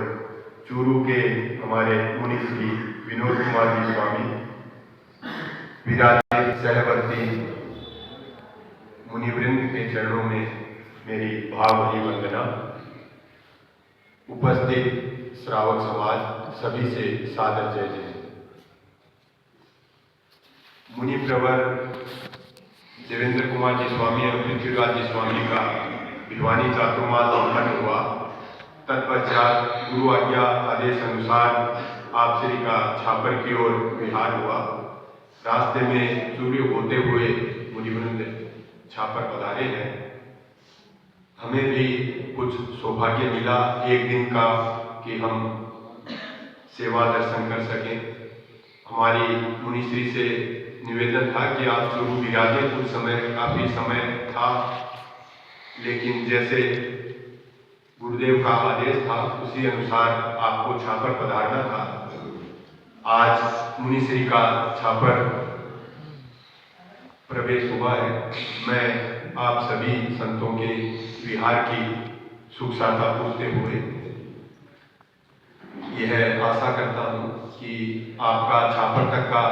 चूरू के हमारे मुनि श्री विनोद कुमार जी स्वामी, विराजित सहवर्ती मुनिवृंद के चरणों में मेरी भावभरी वंदना। उपस्थित श्रावक समाज सभी से सादर जय जय। मुनि प्रवर देवेंद्र कुमार जी स्वामी और पृथ्वीराज जी स्वामी का विद्वानी चातुर्मास संपन्न हुआ। तत्पश्चात गुरु आज्ञा आदेश अनुसार आप श्री का छापर की ओर विहार हुआ। रास्ते में सूर्य होते हुए मुनिवृंद छापर पधारे हैं। हमें भी कुछ सौभाग्य मिला एक दिन का कि हम सेवा दर्शन कर सकें। हमारी मुनिश्री से निवेदन था कि आप चूरू विराजे, कुछ समय काफी समय था, लेकिन जैसे गुरुदेव का आदेश था उसी अनुसार आपको छापर पधारना था। आज मुनिश्री का छापर प्रवेश हुआ है। मैं आप सभी संतों के विहार की सुख शांता पूछते हुए यह आशा करता हूँ कि आपका छापर तक का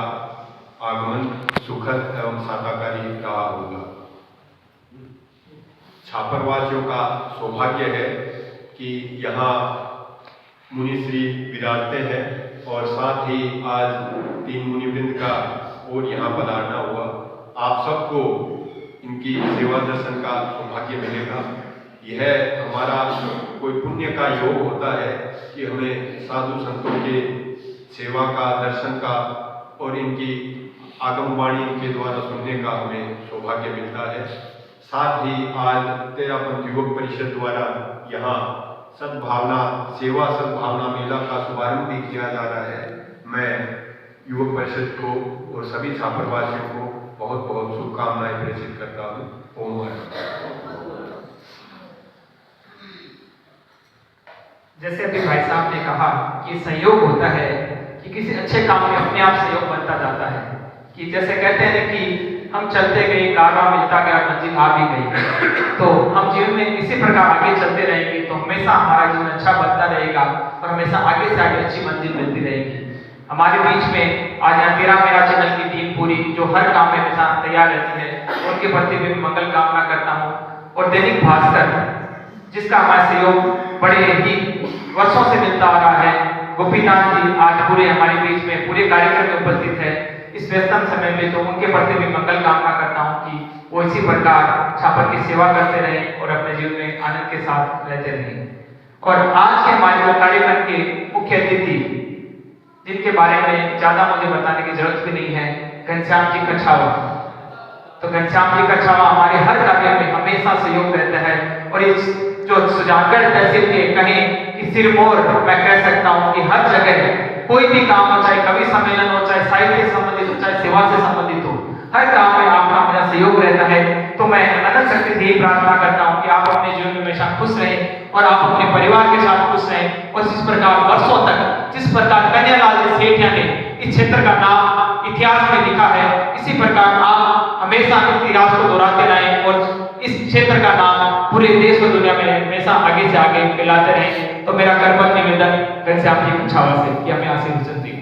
आगमन सुखद एवं साताकारी रहा होगा। छापरवासियों का सौभाग्य है कि यहाँ मुनिश्री विराजते हैं और साथ ही आज 3 मुनिवृंद का और यहाँ पधारना हुआ। आप सबको इनकी सेवा दर्शन का सौभाग्य मिलेगा। यह हमारा कोई पुण्य का योग होता है कि हमें साधु संतों के सेवा का, दर्शन का और इनकी आगमवाणी के द्वारा सुनने का हमें सौभाग्य मिलता है। साथ ही आज तेरापंथ युवक परिषद द्वारा यहाँ सद्भावना सेवा सद्भावना मेला का शुभारंभ भी किया जा रहा है। मैं युवक परिषद को और सभी छापरवासियों को बहुत बहुत शुभकामनाएं प्रेषित करता हूँ। ओम जैसे अभी भाई साहब ने कहा कि सहयोग होता है कि किसी अच्छे काम में अपने आप सहयोग बनता जाता है। कि जैसे कहते हैं कि हम चलते गए, कारवां मिलता गया, मंजिल आ भी गई। तो हम जीवन में इसी प्रकार आगे चलते रहेंगे तो हमेशा हमारा जीवन अच्छा बनता रहेगा और हमेशा आगे से आगे अच्छी मंजिल मिलती रहेगी। हमारे बीच में आज अंधेरा मेरा चैनल की टीम पूरी जो हर काम में हमेशा तैयार रहती है, उनके प्रति भी मंगल कामना करता हूँ। और दैनिक भास्कर जिसका हमारा सहयोग बड़े ही वर्षों से मिलता आ रहा है, गोपीनाथ जी आज पूरे हमारे बीच में पूरे कार्यक्रम में उपस्थित है। इस व्यस्तम समय में तो उनके प्रति भी मंगल कामना करता हूँ कि वो इसी प्रकार छापर की सेवा करते रहें और अपने जीवन में आनंद के साथ रहते रहें। और आज के हमारे जो कार्यक्रम के मुख्य अतिथि, जिनके बारे में ज्यादा मुझे बताने की जरूरत भी नहीं है, घनश्याम जी कछावा। तो घनश्याम जी कछावा हमारे हर कार्य में हमेशा सहयोग रहता है। और इस जो सुजानगढ़ तहसील के कहें कि सिरमौर, मैं कह सकता हूँ कि हर जगह कोई भी काम हो, चाहे कवि सम्मेलन हो, चाहे साहित्य से संबंधित हो, चाहे सेवा से संबंधित हो, हर काम में आपका मेरा सहयोग रहता है। तो मैं अनंत शक्ति से यही प्रार्थना करता हूँ कि आप अपने जीवन में हमेशा खुश रहें और आप अपने परिवार के साथ खुश रहें। और इस प्रकार वर्षों तक जिस प्रकार कन्हैयालाल जी सेठिया ने इस क्षेत्र का नाम इतिहास में लिखा है, इसी प्रकार आप हमेशा इतिहास को दोहराते रहें और इस क्षेत्र का नाम पूरे देश और दुनिया में हमेशा आगे से आगे फैलाते रहें। तो मेरा करबद्ध निवेदन घनश्याम जी कछावा से कि हमें आशीर्वाद दें।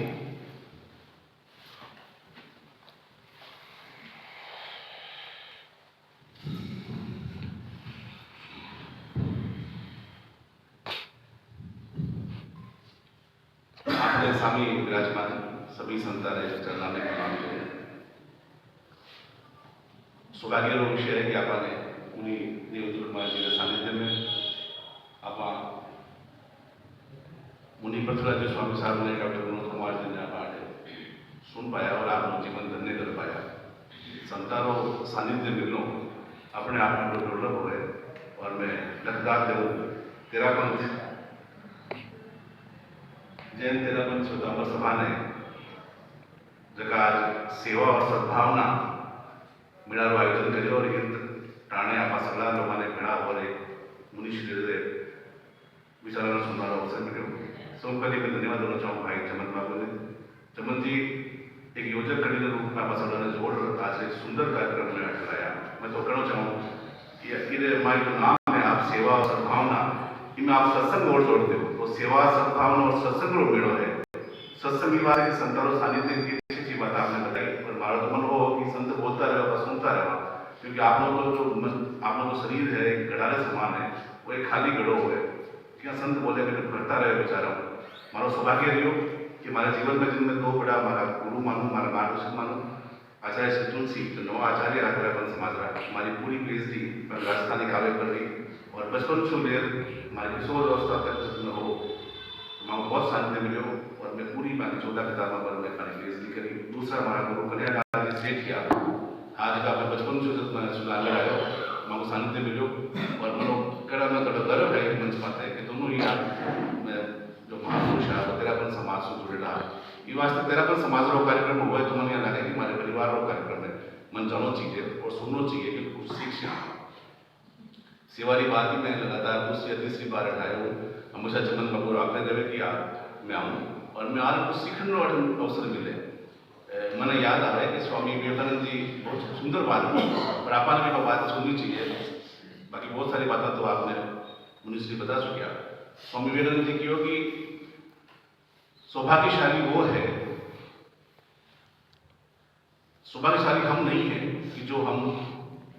आपने स्वामी विराजमान सभी संतान चरणा में प्रणाम करें। सौभाग्य विषय है कि आपने उन्हीं देवजी कुमार जी के सानिध्य में आप मुनि पृथ्वीराज स्वामी साहब ने, डॉक्टर विनोद कुमार जी ने आप सुन पाया और आप जीवन धन्य कर पाया। संतानों सानिध्य मिलो अपने आप में दुर्लभ हुए। और मैं लखदार तेरापंथ जैन तेरापंथ सुदामा सभा ने जगह सेवा और सद्भावना मेळावर आयोजन केलं और ठाणे आपा सगळ्या लोकांनी मेळावर एक मुनिश्री विचारांना सुनणारा अवसर मिळो। सबके मैं धन्यवाद देना चाहूँ भाई चमन बाबू ने। चमन जी एक योजक कड़ी के रूप में आप सगळ्यांना जोड़ आज एक सुंदर कार्यक्रम में चलाया। मैं तो कहना चाहूँ कि हमारी जो नाम है आप सेवा और सद्भावना, इनमें आप सत्संग और जोड़ते हो। तो सेवा सद्भावना और सत्संग रो मेड़ो है। सत्संग की बात संतारों सानिध्य की अच्छी बात आपने बताई। और हमारा तो मन हो कि संत बोलता रहे और सुनता रहे, क्योंकि आप लोग तो जो आप लोग जो शरीर है एक गड़ारे समान है, वो एक खाली गड़ो है। क्या संत बोले मैंने भरता रहे बेचारा। मारो सौभाग्य रहो कि हमारे जीवन में जिनमें दो बड़ा हमारा गुरु मानूं, हमारा मार्गदर्शक मानूं, आचार्य श्री तुलसी जो नवा आचार्य आग्रह समाज रहा। हमारी पूरी पीएचडी पर राजस्थानी काव्य कर रही और बचपन से लेकर हमारी किशोर अवस्था तक न हो तो बहुत शांति मिले हो। और मैं पूरी मानी 14 किताबों पर मैं अपनी पीएचडी करी। दूसरा हमारा गुरु कन्हैयालाल जी सेठिया आज का मैं बचपन से सुनाने आयो मांगो सानिध्य मिलो। और मनो कड़ा में कड़ा गर्व है मंच पाता है कि दोनों ही मैं जो महापुरुष है वो तेरापन समाज से जुड़े रहा है। ये वास्ते तेरापन समाज रो कार्यक्रम हुआ है तो मन लगे कि हमारे परिवार रो कार्यक्रम है। मन जानो चाहिए और सुनना चाहिए कि कुछ सीख सेवारी बात ही मैं लगातार दूसरी या तीसरी बार उठाया हूँ। हमेशा चमन बाबू आपने रहे कि मैं आऊँ और मैं आज कुछ सीखने वाले अवसर मिले। मैंने याद आ रहा है कि स्वामी विवेकानंद जी बहुत सुंदर बात की और आपने भी बात सुननी चाहिए। बाकी बहुत सारी बातें तो आपने मुनिश्री बता चुकिया। स्वामी विवेकानंद जी की हो कि सौभाग्यशाली वो है, सौभाग्यशाली हम नहीं है कि जो हम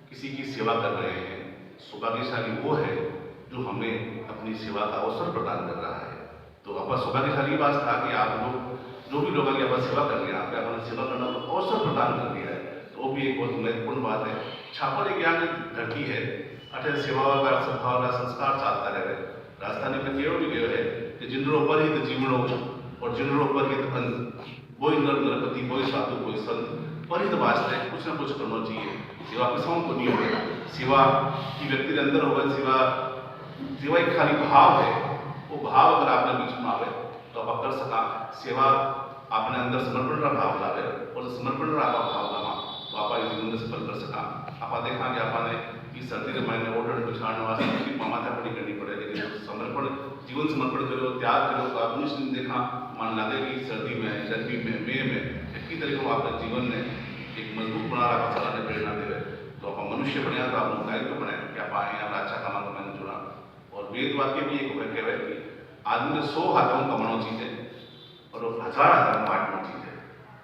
किसी की सेवा कर रहे हैं। सौभाग्यशाली वो है जो हमें अपनी सेवा का अवसर प्रदान कर रहा है। तो आप सौभाग्यशाली बात था कि आप लोग जो भी लोगों की आप सेवा कर रहे हैं, आपने अपनी सेवा करना तो अवसर प्रदान कर दिया है। तो वो भी एक बहुत महत्वपूर्ण बात है। छापर एक यहाँ की धरती है, अठे सेवा का सद्भावना संस्कार चाहता रहे। राजस्थानी में केवल भी गए है कि जिनरो पर ही जीवनो और जिनरो पर ही कोई नर नरपति, कोई साधु, कोई संत पर ही तो वास्ते कुछ ना कुछ करना चाहिए। सेवा किसाओं को नहीं होगा, सेवा की व्यक्ति के अंदर होगा। सेवा एक खाली भाव है। वो भाव अगर आपने बीच में आवे तो आप कर सका। सेवा आपने अंदर समर्पण का भाव लावे और समर्पण का भाव लावा तो आप जीवन में सफल कर सका। आप देखा कि आपने इस सर्दी के महीने ऑर्डर बिछाने वास्ते माथा पड़ी करनी पड़े, लेकिन समर्पण जीवन समर्पण करो, त्याग करो तो आपने देखा मान लगे कि सर्दी में, गर्मी में, मई में इतनी तरीके को आपने जीवन में एक मजबूत बना रहा चलाने प्रेरणा दे। तो आप मनुष्य बने तो आप दायित्व बने कि आप यहाँ अच्छा कमा तो मैंने जुड़ा। और वेद वाक्य भी एक कहवा कि आदमी ने 100 हाथों कमाना चाहिए और 1000 हाथों बांटना चाहिए।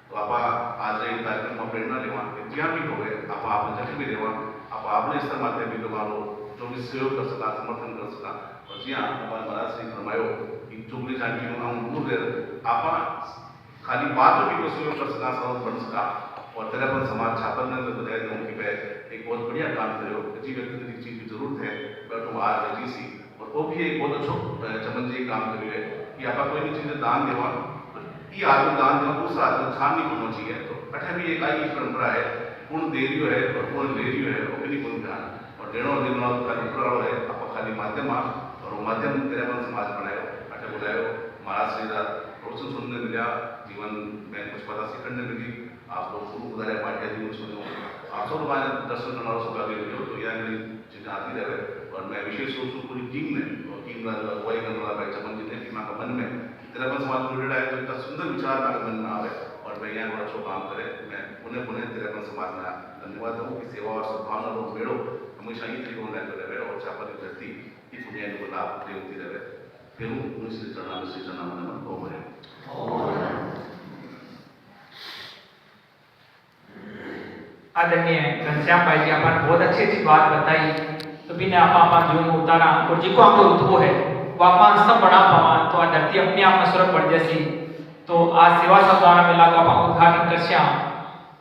तो आप आज एक कार्यक्रम में प्रेरणा लेवा जहाँ भी हो गए आप जगह भी लेवा आप आपने स्तर माध्यम भी लोगों जो भी सहयोग कर सका, समर्थन कर सका। और जी हाँ, हमारे महाराज श्री फरमायो कि चुगली जाटी हम दूर रहे आप खाली बात की को सहयोग कर सका, समझ बन सका। और तेरा पर समाज छापन ने तो बताया दूँ कि मैं एक बहुत बढ़िया काम करो, जी व्यक्ति की चीज़ की जरूरत है बैठो आ रही सी। और वो भी एक बहुत अच्छो चमन जी काम करिए कि आप कोई भी चीज़ दान देवा, ये आदमी दान देवा दूसरा आदमी खान नहीं होना चाहिए। तो अठे भी एक आई परंपरा है, पूर्ण दे रही है और पूर्ण ले रही है, वो भी पूर्ण ध्यान और देना देना खाली ऊपर है आप खाली माध्यम और वो माध्यम तेरे पर समाज बनाए अठे बुलायो। महाराज श्री रोशन सुनने मिला, जीवन में कुछ पता सीखने मिली, आप लोग गुरु उदारे पाठ्य जीवन सुनो, आप सब लोग दर्शन करना सौभाग्य मिलो। तो यह मेरी चीज़ें आती रहे। और मैं विशेष रूप से पूरी टीम में और टीम अगुवाई करने वाला भाई चमन जी ने कि माँ का मन में तेरा मन समाज जुड़े रहे, तो इतना सुंदर विचार मेरे मन में आवे और मैं यहाँ बड़ा अच्छा काम करे। मैं पुनः पुनः तेरा मन समाज में धन्यवाद दूँ कि सेवा और सद्भावना लोग मेड़ो हमेशा ये तरीकों में रहे और चापा की धरती इस दुनिया को लाभ देती रहे। फिर श्री चरणा मन हो गए। आदरणीय घनश्याम भाई जी आपने बहुत अच्छी बात बताई। तो बिना आप जीवन में उतारा और जिको आपको रुतबो है वो आप सब बढ़ा पावा तो आ धरती अपने आप में स्वर्ग बढ़ जैसी। तो आज सेवा सद्भावना मेला का आप उद्घाटन कर श्या,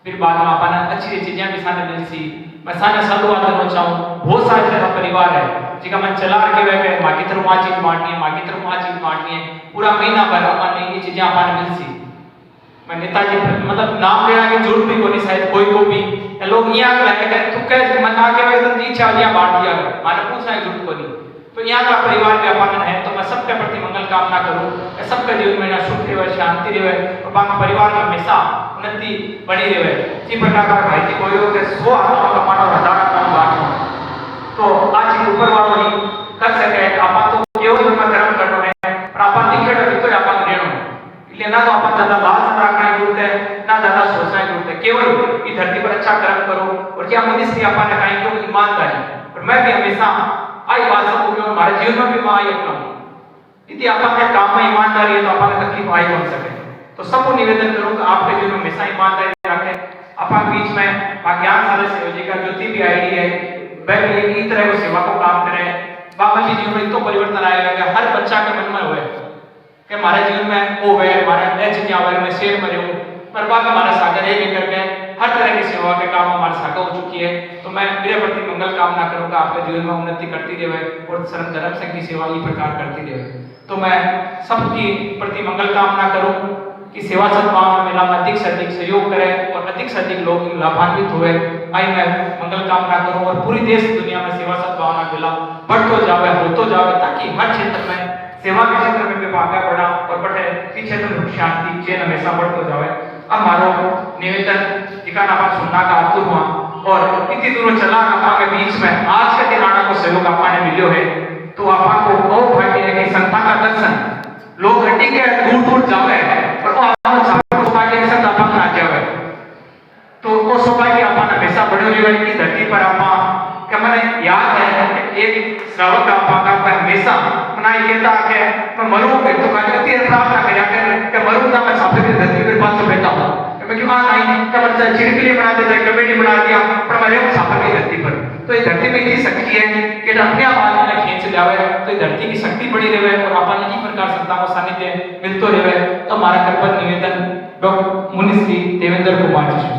फिर बाद में आपने अच्छी चीजें भी साने मिल सी। मैं साने साधुवाद देना चाहूँ, बहुत सारे मेरा परिवार है जिका मन चला के वह माँ की तरफ वहाँ चीज बांटनी है, माँ की तरफ वहाँ चीज बांटनी है, पूरा महीना भर अपन नई चीजें आपने मिल सी। मैं नेताजी मतलब नाम लेना की जरूरत भी कोनी शायद कोई को भी लोग यहाँ लाए तू कह मन आके मैं एकदम इच्छा दिया बांट दिया माने पूछना की जरूरत कोनी। तो यहाँ का परिवार में अपन है तो मैं सबके प्रति मंगल कामना करूँ, सबके जीवन में सुख रहे, शांति रहे और बाकी परिवार में हमेशा उन्नति बनी रहे। इसी प्रकार का भाई जी कोई हो 100 आत्मा कमाना 1000 आत्मा बांटो तो आज ऊपर वालों ही कर सके। आप तो केवल में कर्म करना है और आप लिखे तो आप लेना है, इसलिए ना तो आप ज्यादा लालच रखना की जरूरत है ना ज्यादा सोचना की जरूरत है। केवल इस धरती पर अच्छा कर्म करो और क्या मनुष्य अपन कहीं क्यों ईमानदारी। और मैं भी हमेशा आई बात सब हमारे जीवन में भी मैं आई अपना यदि आपके काम में ईमानदारी है तो आपने तकलीफ आई बन सके। तो सबको निवेदन करूँ कि आपके जीवन में हमेशा ईमानदारी रखें। अपन बीच में ज्ञान सारे सेवजी का ज्योति भी आईडी है, वह भी एक तरह को सेवा को काम करें। बाबा जी जीवन में तो परिवर्तन आएगा कि हर बच्चा के मन में हुए कि हमारे जीवन में वो है हमारे एच मैं शेर में रहूँ पर बाबा हमारे सागर ये लेकर के हर तरह की सेवा के काम हमारे सागर हो चुकी है। तो मैं मेरे प्रति मंगल कामना करूँगा आपके जीवन में उन्नति करती रहे और सर्व धर्म संघ की सेवा इस प्रकार करती रहे। तो मैं सबकी प्रति मंगल कामना करूँ कि सेवा सद्भावना मेला में अधिक से अधिक सहयोग करें और अधिक से अधिक लोग लाभान्वित हुए। आई मैं मंगल कामना करूँ और पूरी देश दुनिया में सेवा सद्भावना मेला बढ़ते जावे होते जावे ताकि हर क्षेत्र में सेवा के क्षेत्र में भी आगे बढ़ा और बढ़े इस क्षेत्र में शांति चैन हमेशा बढ़ते जावे। अब मारो निवेदन ठिकाना आप सुनना का आतुर हुआ और इतनी दूर चला आपके बीच में आज के दिन आना को सहयोग आपने मिलो है तो आपको बहुत भाग्य है कि संता का दर्शन लोग हटी के दूर दूर जावे और वो आपको सौभाग्य के साथ आपन आ जावे। तो वो सौभाग्य आपन हमेशा बड़ी हुई की धरती पर आप क्या मैंने याद है एक श्रावक आपका हमेशा मना ये कहता है मैं मरूंगा तो कहते हैं प्रार्थना करिया कि मरूंगा मैं साफे की धरती पर पास बैठा हूं मैं क्यों नहीं क्या बच्चा चिड़कली बना देता है कमेटी बना दिया पर मैं रहूं साफे की धरती पर। तो ये धरती में इतनी शक्ति है कि अपने आप में खींच लावे तो ये धरती की शक्ति बड़ी रहे और अपन इसी प्रकार संता को सानिध्य मिलते रहे। तो हमारा कर्तव्य निवेदन डॉक्टर मुनि श्री देवेंद्र कुमार जी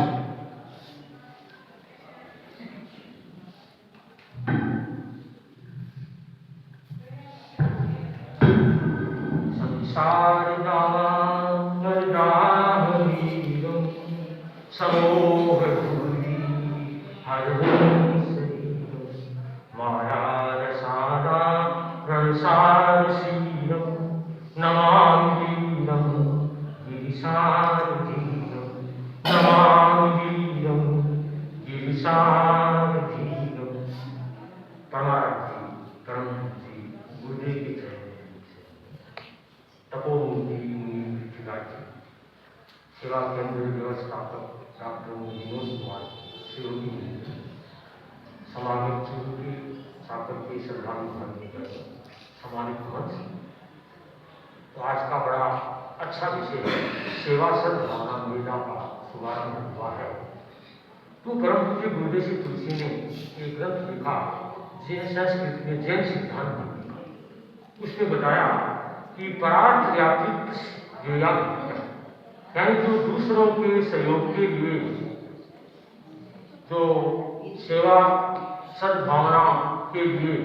सेवा केंद्र व्यवस्थापक डॉक्टर विनोद कुमार शिवगी समागम की साकर के श्रद्धालु करने पर सम्मानित मंच। तो आज का बड़ा अच्छा विषय सेवा सद्भावना मेला का शुभारंभ हुआ है। तो परम पूज्य गुरुदेव श्री तुलसी ने एक ग्रंथ लिखा जैन संस्कृति में जैन सिद्धांत दी। उसने बताया कि परार्थ व्यापृत ज्ञेया विद्या, यानी जो दूसरों के सहयोग के लिए जो सेवा सद्भावना के लिए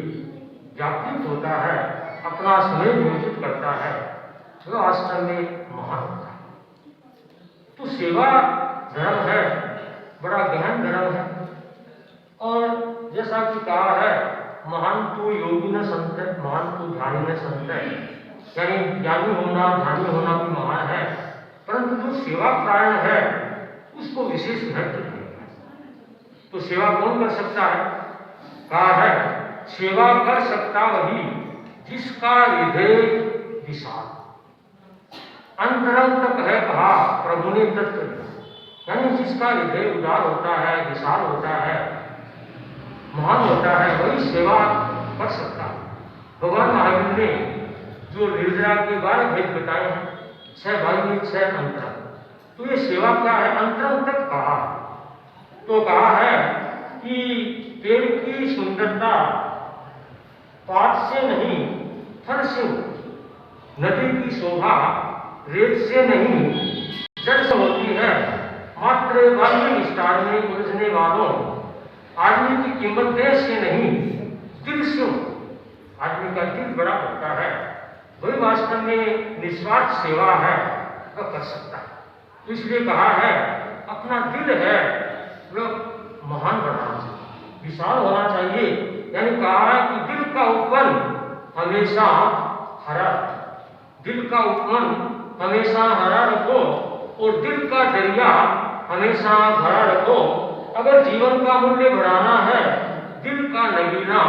व्यापृत होता है, अपना समय नियोजित करता है, वह वास्तव में महान होता है। तो सेवा धर्म है, बड़ा गहन धर्म है। और जैसा कि कहा है, महान तो योगी न संत है, महान तो ध्यानी न संत है, यानी ज्ञानी होना ध्यानी होना भी महान है, परंतु जो सेवा प्राण है उसको विशेष महत्व है। तो सेवा कौन कर सकता है? कहा है, सेवा कर सकता वही जिसका हृदय विशाल, अंतरंग तक है कहा प्रभु ने तत्व, यानी जिसका हृदय उदार होता है, विशाल होता है, महान होता है, वही सेवा कर सकता है। भगवान महावीर ने जो निर्जरा के 12 भेद बताए हैं, 6 बाह्य 6 अंतरंग, तो ये सेवा क्या है? अंतरंग तक कहा है। तो कहा है कि पेड़ की सुंदरता पात से नहीं फल से होती, नदी की शोभा रेत से नहीं जल से होती है, मात्र बाह्य विस्तार में उलझने वालों आदमी की कीमत देश से नहीं दिल से होती। आदमी का दिल बड़ा होता है, वही वास्तव में निस्वार्थ सेवा है, वह कर सकता है। इसलिए कहा है, अपना दिल है वह महान बनाना चाहिए, विशाल होना चाहिए। यानी कहा है कि दिल का उपवन हमेशा हरा, दिल का उपवन हमेशा हरा रखो और दिल का दरिया हमेशा भरा रखो। अगर जीवन का मूल्य बढ़ाना है, दिल का नगीना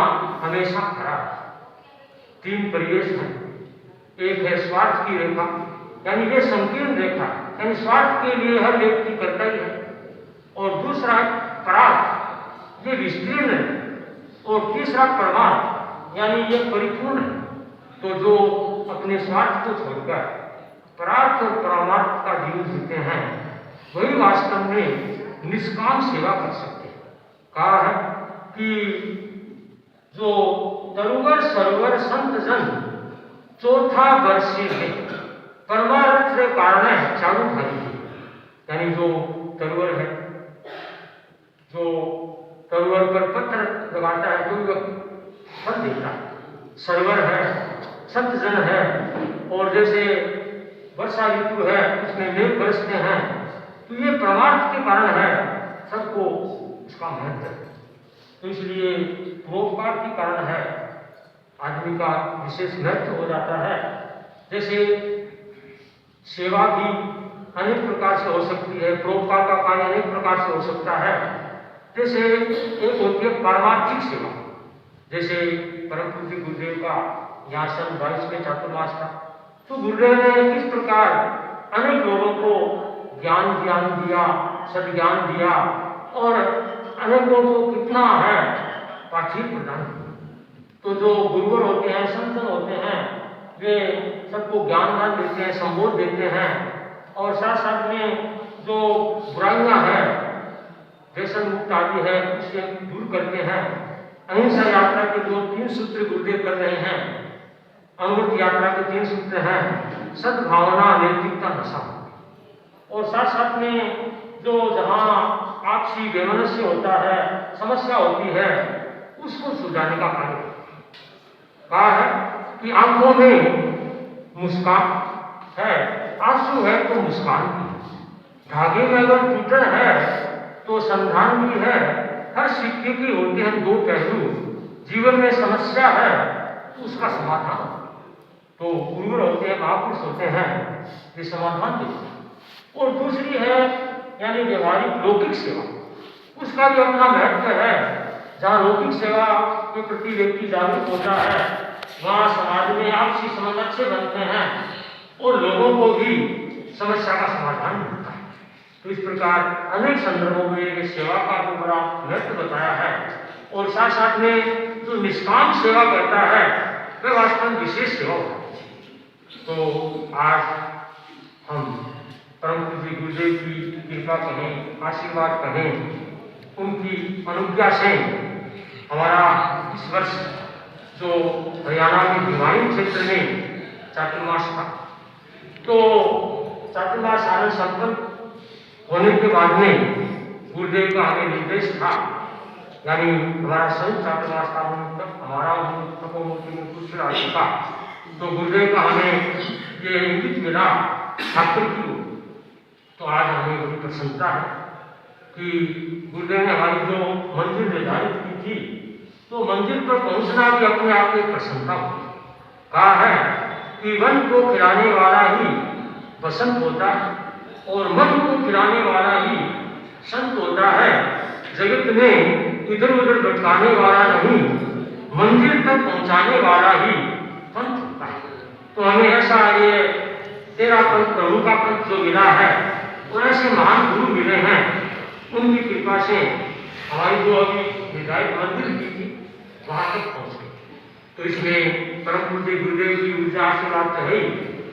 हमेशा खड़ा। 3 परिवेश हैं। एक है स्वार्थ की रेखा, यानी ये संकीर्ण रेखा, यानी स्वार्थ के लिए हर व्यक्ति करता ही है। और दूसरा परार्थ, ये विस्तीर्ण है। और तीसरा परमार्थ, यानी ये परिपूर्ण है। तो जो अपने स्वार्थ को छोड़कर परार्थ और परमार्थ का जीवन जीते हैं, वही वास्तव में निष्काम सेवा कर सकते हैं। कहा है कि जो तरुवर सरोवर संत जन चौथा वर्षी है, परमार्थ कारण है चारू भाई, यानी जो तरुवर है, जो तरुवर पर पत्थर लगाता है तो फल देता है। सरोवर है, संत जन है, और जैसे वर्षा ऋतु है उसमें मेघ बरसते हैं, तो ये परमार्थ के कारण है, सबको उसका महत्व है। तो इसलिए परोपकार के कारण है, आदमी का विशेष महत्व हो जाता है। जैसे सेवा भी अनेक प्रकार से हो सकती है, परोपकार का कार्य अनेक प्रकार से हो सकता है। जैसे एक होती है पारमार्थिक सेवा, जैसे परम पूज्य गुरुदेव का यहाँ सन 22 में चातुर्मास था, तो गुरुदेव ने किस प्रकार अनेक लोगों को ज्ञान दिया, सद्ज्ञान दिया, और अनेकों को कितना है पाठ्य प्रदान किया। तो जो गुरुवर होते हैं, संत होते हैं, वे सबको ज्ञान दान देते हैं, संबोध देते हैं, और साथ साथ में जो बुराइयां हैं, व्यसन मुक्त आदि है, उसे दूर करते हैं। अहिंसा यात्रा के जो 3 सूत्र गुरुदेव कर रहे हैं, अमृत यात्रा के 3 सूत्र हैं, सद्भावना, नैतिकता, नशा, और साथ साथ में जो जहाँ आपसी वैमनस्य होता है, समस्या होती है, उसको सुलझाने का कार्य कहा है कि आंखों में मुस्कान है, आंसू है तो मुस्कान भी है, धागे में अगर टूटन है तो संधान भी है। हर सिक्के के होते हैं 2 पहलू, जीवन में समस्या है तो उसका समाधान, तो गुरुवर होते हैं, महापुरुष होते हैं, ये समाधान देते हैं। और दूसरी है यानी व्यवहारिक लौकिक सेवा, उसका भी अपना महत्व है। जहाँ लौकिक सेवा के प्रति व्यक्ति जागरूक होता है, वहाँ समाज में आपसी संबंध अच्छे बनते हैं और लोगों को भी समस्या का समाधान मिलता है। तो इस प्रकार अनेक संदर्भों में ये सेवा का भी बड़ा महत्व बताया है। और साथ साथ में जो निष्काम सेवा करता है, वह वास्तव में विशेष सेवा होती है। तो आज हम परम पूज्य गुरुदेव की कृपा कहें, आशीर्वाद कहें, उनकी अनुज्ञा से हमारा इस वर्ष जो हरियाणा के भिवानी क्षेत्र में चातुर्मास था, तो चातुर्मास साधन संपन्न होने के बाद में गुरुदेव का हमें निर्देश था, यानी हमारा संयुक्त चातुर्मास का हमारा तपोमूर्ति में कुछ राशि का, तो गुरुदेव का हमें ये इंगित मिला छात्र की। तो आज हमें बड़ी प्रसन्नता है कि गुरुदेव ने हमारी जो मंजिल निर्धारित की थी, तो मंजिल पर पहुंचना भी अपने आप में प्रसन्नता होती। कहा है कि वन को खिलाने वाला ही बसंत होता है और मन को खिलाने वाला ही संत होता है। जगत में इधर उधर भटकाने वाला नहीं, मंजिल तक पहुंचाने वाला ही पंथ होता है। तो हमें ऐसा ये तेरा पंथ, प्रभु का पंथ जो मिला है, और ऐसे महान गुरु मिले हैं, उनकी कृपा से हमारी जो अभी निर्धारित मंजिल की थी वहां तक पहुंच गई। तो इसमें परम पूज्य गुरुदेव की ऊर्जा आशीर्वाद तो है,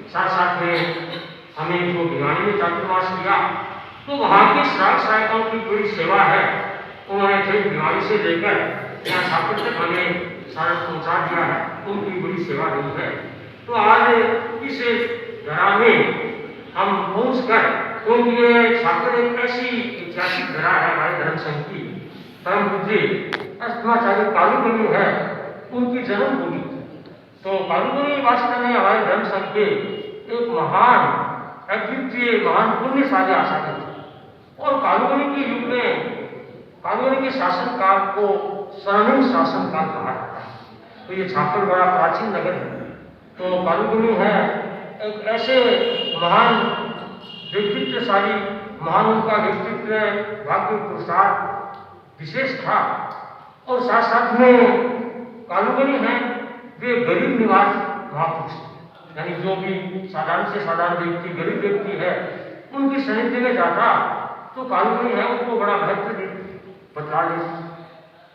साथ साथ में हमें जो भिवानी में चातुर्मास किया, तो वहाँ के श्रावक श्राविकाओं की बड़ी सेवा है। उन्होंने फिर भिवानी से लेकर यहाँ छात्र तक हमें सारा पहुँचा दिया है, उनकी बड़ी सेवा रही है। तो आज इस धरा में हम पहुँच कर, क्योंकि ये छात्र एक ऐसी ऐतिहासिक धरा है हमारे धर्म संघ की, परम पूज्य अष्टमाचार्य कालूगुणी है, उनकी जन्मभूमि। तो कालूगुणी वास्तव में हमारे धर्म संघ के एक महान अद्वितीय महान पुण्यशाली आचार्य थे। और कालूगुणी के युग में, कालूगुणी के शासन काल को स्वर्णिम शासन काल कहा जाता है। तो ये छापर बड़ा प्राचीन नगर है। तो कालूगुणी है एक ऐसे महान व्यक्तित्वशाली, महान उनका व्यक्तित्व भाग्य पुरुषार्थ विशेष था। और साथ साथ में कालूगुणी है वे गरीब निवास महापुरुष, यानी जो भी साधारण से साधारण व्यक्ति, गरीब व्यक्ति है, उनकी सानिध्य में जाता तो कालूगुणी है उनको बड़ा महत्व बता देती।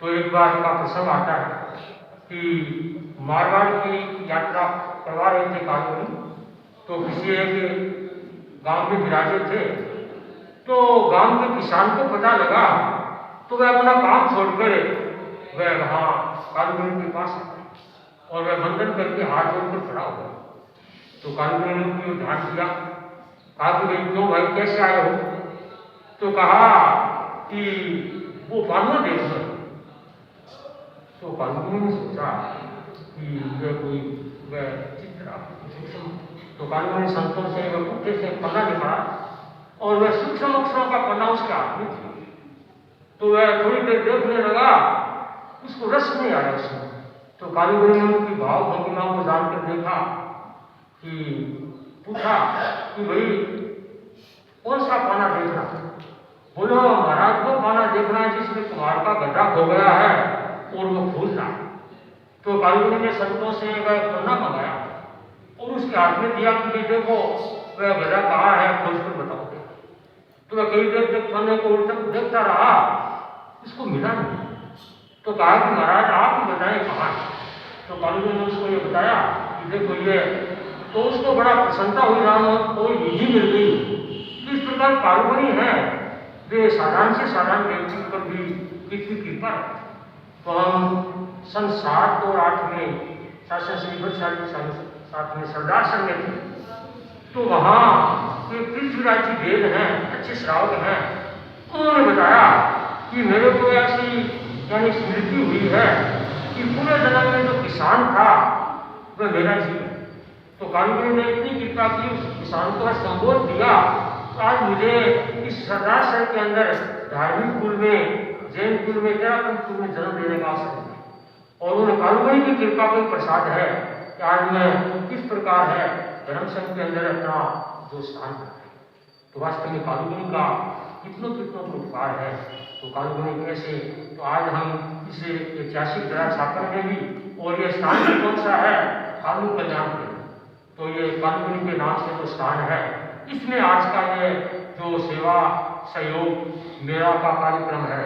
तो एक बार का प्रसंग आता है कि मारवाड़ की यात्रा करवा रहे थे कालूगुणी, तो किसी एक गांव में विराजे थे। तो गांव के किसान को पता लगा, तो वह अपना काम छोड़कर वह वहाँ कालूगुणी के पास और वह वंदन करके हाथ जोड़कर खड़ा हुआ। तो कालूगुणी ने उनको ध्यान दिया, कहा कि भाई क्यों भाई कैसे आए हो? तो कहा कि वो पानो देखो। तो कालूगुणी ने सोचा कि यह कोई वह चित्र सूक्ष्म, तो कालूगुणी संतों से वह पुट्ठे से पन्ना निकाला और वह सूक्ष्म अक्षरों का पन्ना उसके हाथ में था। तो वह थोड़ी देर देखने लगा, उसको रस नहीं आया उसमें। तो कालूगुणी ने उनकी भाव भंगिमा को जानकर देखा कि पूछा कि भाई कौन सा पाना देखना? बोलो महाराज को पाना देखना है जिसमें कुमार का गड्ढा हो गया है और वो फूल रहा। तो कालूगुणी ने संतों से वह पन्ना मंगाया और उसके हाथ में दिया कि देखो वह गड्ढा कहाँ है, खोज कर बताओ। तो वह कई देर तक पन्ने को उल्टा देखता रहा, उसको मिला नहीं। तो कहा कि महाराज आप ही बताएं कहाँ। तो कालूगुणी ने उसको ये बताया कि देखो ये। तो उसको बड़ा प्रसन्नता हुई, राम कोई विधि मिल गई। इस प्रकार कालूगुणी है वे साधारण से साधारण व्यक्ति पर भी कितनी कृपा। तो हम सन 7 और 8 में शासन श्री बच्चाली साथ में सरदार संघ में थे। तो वहाँ एक पृथ्वीराज जी वेद हैं, अच्छे श्रावक हैं, उन्होंने बताया कि मेरे को ऐसी यानी स्मृति हुई है कि पूरे जन्म में जो किसान था वह मेरा जीव। तो कालूगुणी ने इतनी कृपा की, उस किसान को संबोध दिया। आज मुझे इस सरदार शहर के अंदर धार्मिक कुल में, जैन कुल में, तेरापंथ कुल में जन्म लेने का अवसर है। और उन्हें कालूगुणी की कृपा का प्रसाद है कि आज मैं किस प्रकार है धर्म संघ के अंदर अपना जो स्थान है। तो वास्तव में कालूगुणी का कितनों कितनों उपकार है। तो कालूगुणी कैसे, तो आज हम इस ऐतिहासिक धरा छापर में भी, और ये स्थान भी कौन सा है, कालू कल्याण के। तो ये कालूगुणी के नाम से जो स्थान है, इसमें आज का ये जो सेवा सहयोग मेरा का कार्यक्रम है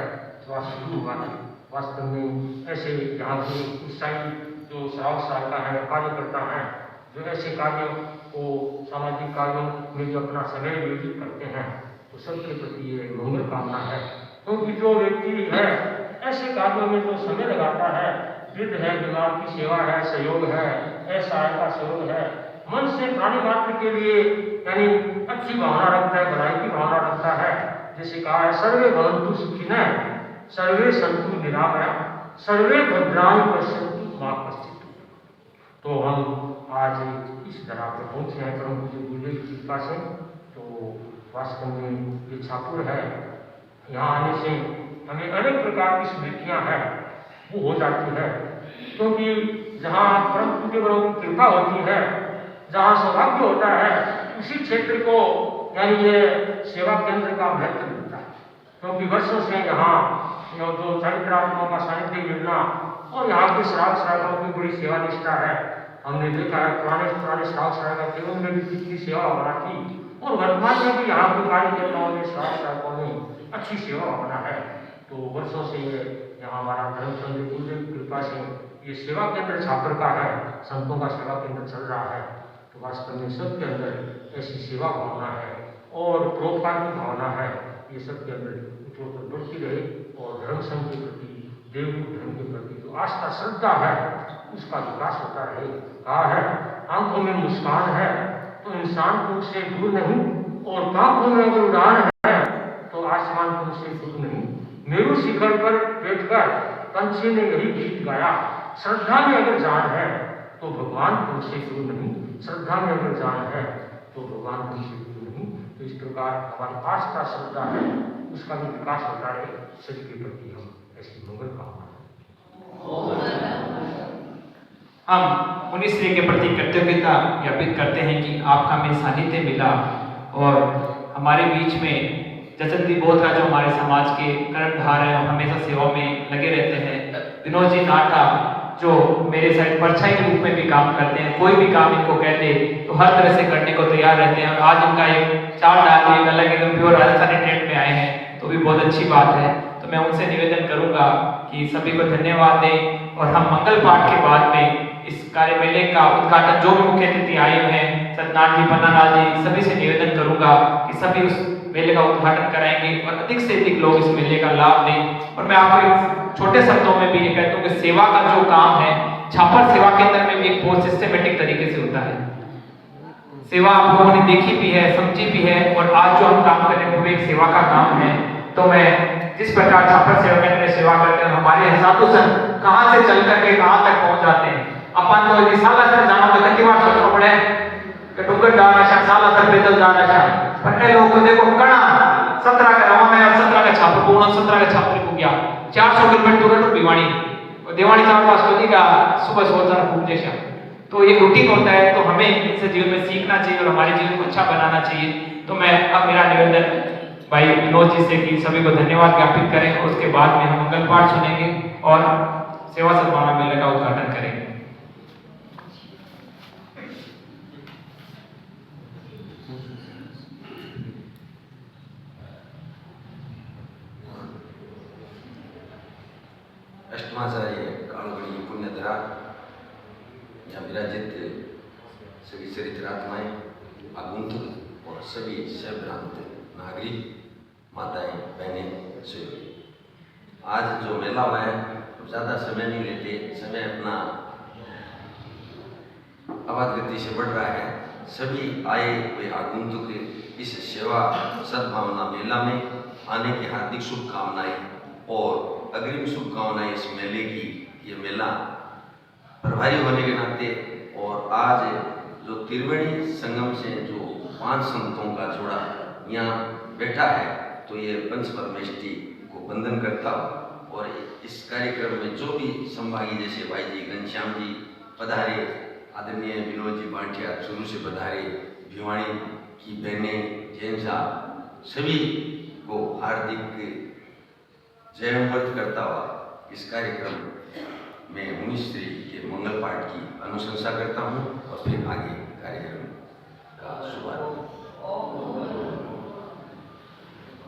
वह शुरू हुआ है। वास्तव में ऐसे यहाँ के ईसाई जो श्रावक श्राविका है, कार्यकर्ता हैं, जो ऐसे कार्यों को, सामाजिक कार्यों में जो अपना समय नियोजित करते हैं, तो सबके प्रति ये मंगल कामना है। क्योंकि जो व्यक्ति है ऐसे कार्यों में जो समय लगाता है, वृद्ध है, बीमार की सेवा है, सहयोग है, असहाय का सहयोग है, मन से प्राणी मात्र के लिए यानी अच्छी भावना रखता है, भलाई की भावना रखता है। जैसे कहा है, सर्वे भवन्तु सुखिनः, सर्वे सन्तु निरामयाः, सर्वे भद्राणि पश्यन्तु मा कश्चित्। तो हम आज इस तरह पर पहुंचे हैं परम पूज्य गुरुदेव की कृपा से। तो वास्तव में ये छापुर है, यहाँ आने से हमें अनेक प्रकार की स्मृतियाँ हैं वो हो जाती है, क्योंकि जहाँ परम पूज्य गुरुओं की कृपा होती है, जहाँ सौभाग्य होता है, उसी क्षेत्र को यानी ये सेवा केंद्र का महत्व मिलता है। क्योंकि वर्षों से यहाँ जो चरित्रात्माओं का सानिध्य मिलना और यहाँ के श्रावक श्रावकों की बड़ी सेवा निष्ठा है। हमने देखा है पुराने श्रावक श्राविका केवल में भी कितनी सेवा भावना थी, और वर्तमान में भी यहाँ के कार्यकर्ताओं ने श्रावक श्रावकों में अच्छी सेवा भावना है। तो वर्षों से ये यहाँ हमारा धर्मचंद्र गुरुदेव की कृपा से ये सेवा केंद्र छापर का है, संतों का सेवा केंद्र चल रहा है। तो वास्तव में सबके अंदर ऐसी सेवा भावना है और परोपकार की भावना है, ये सबके अंदर ऊपर बढ़ती रहे और धर्म संघ के प्रति, देव धर्म के प्रति जो आस्था श्रद्धा है उसका विकास होता रहे। कहा है, आंखों में मुस्कान है तो इंसान तुमसे दूर नहीं, और कांखों में अगर उड़ान है तो आसमान तुमसे दूर नहीं। मेरू शिखर पर बैठकर पंछी ने यही गीत गाया, श्रद्धा में अगर जान है तो भगवान तुमसे दूर नहीं, श्रद्धा में अगर जान है तो भगवान तुमसे दूर नहीं। तो इस प्रकार हमारी आस्था श्रद्धा है उसका भी विकास होता रहे, सभी के प्रति हम ऐसी मंगल कामना। हम मुनिश्री के प्रति कृतज्ञता ज्ञापित करते हैं कि आपका हमें सानिध्य मिला और हमारे बीच में जसंती बोधरा जो हमारे समाज के कर्णधार हैं और हमेशा सेवा में लगे रहते हैं, विनोद जी नाटा जो मेरे साइड परछाई के रूप में भी काम करते हैं, कोई भी काम इनको कहते तो हर तरह से करने को तैयार रहते हैं। और आज इनका एक चार डाल एक अलग एकदम प्योर राजस्थानी ट्रेंड में आए हैं तो भी बहुत अच्छी बात है। तो मैं उनसे निवेदन करूंगा कि सभी को धन्यवाद दें और हम मंगल पाठ के बाद में इस कार्य मेले का उद्घाटन जो भी मुख्य अतिथि आए हुए हैं, सत्यनारायण जी, पन्नालाल जी, सभी से निवेदन करूंगा कि सभी उस मेले का उद्घाटन कराएंगे और अधिक से अधिक लोग इस मेले का लाभ लें। और मैं आपको छोटे शब्दों में भी ये कहता हूँ कि सेवा का जो काम है छापर सेवा केंद्र में भी एक बहुत सिस्टमेटिक तरीके से होता है। सेवा आप लोगों ने देखी भी है, समझी भी है, और आज जो हम काम कर रहे हैं वो एक सेवा का काम है। तो मैं जिस प्रकार छापर सेवा केंद्र में सेवा करते हैं, हमारे साधु संत कहाँ से चल करके कहाँ तक पहुंच जाते हैं। अपन तो निशाला सर जाना तो कितनी बार सोचना पड़े कि डूंगर जा रहा है, साला सर पैदल जा रहा है, पर लोग को देखो कणा 17 का रवा में और 17 का छापर पूर्ण 17 का छापर को गया 400 किलोमीटर दूर भिवानी और देवानी चार पास होती का सुबह सोचना खूब जैसा। तो एक रूटीन होता है, तो हमें इनसे जीवन में सीखना चाहिए और हमारे जीवन को अच्छा बनाना चाहिए। तो मैं अब मेरा निवेदन भाई विनोद जी से कि सभी को धन्यवाद ज्ञापित करें और उसके बाद में हम मंगल पाठ सुनेंगे और सेवा सद्भावना मेले का उद्घाटन करेंगे। अष्टमाचार्य कालगणी पुण्यधरा या विराजित सभी चरित्रात्माएं, आगुंतुक और सभी सभ्रांत नागरिक, माताएं, बहनें, सहयोगी, आज जो मेला हुआ है ज़्यादा समय नहीं लेते, समय अपना आवाज गति से बढ़ रहा है। सभी आए हुए आगुंतुक इस सेवा सद्भावना मेला में आने की हार्दिक शुभकामनाएं और अग्रिम शुभकामनाएं इस मेले की। ये मेला प्रभारी होने के नाते और आज जो त्रिवेणी संगम से जो 5 संतों का जोड़ा यहाँ बैठा है, तो ये पंच परमेष्टि को वंदन करता हूँ। और इस कार्यक्रम में जो भी संभागी, जैसे भाई जी घनश्याम जी पधारे, आदरणीय विनोद जी बांटिया शुरू से पधारे, भिवानी की बहनें, जैन साहब, सभी को हार्दिक जयमर्थ करता हुआ इस कार्यक्रम में मुनिश्री के मंगल पाठ की अनुशंसा करता हूँ और फिर आगे कार्यक्रम का शुभारंभ।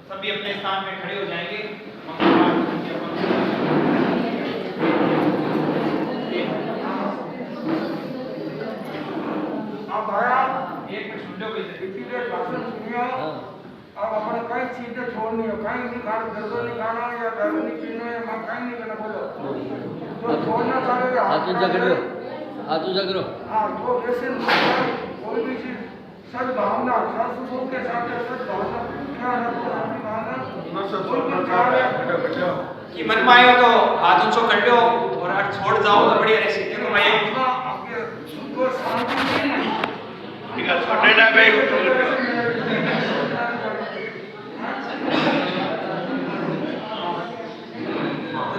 सभी अपने स्थान पे खड़े हो जाएंगे। मंगल पाठ अब आया एक मिनट सुन लो, इसीलिए भाषण सुनिए। अब हमारे कई चीजें छोड़नी है। मिठाई नहीं खाना, गरबा नहीं खाना या दारू नहीं पीना या मखाई नहीं करना, बोलो जो छोड़ना चाहे हाथ जागरो हाँ, तो वैसे कोई भी चीज सद्भावना सत्सुख के साथ सद्भावना क्या रखो, अपनी भावना कि मन में आयो तो हाथ ऊंचो कर लो और हाथ छोड़ जाओ तो बढ़िया रहसी। देखो भाई आपके सुख और शांति नहीं ठीक है, छोटे भाई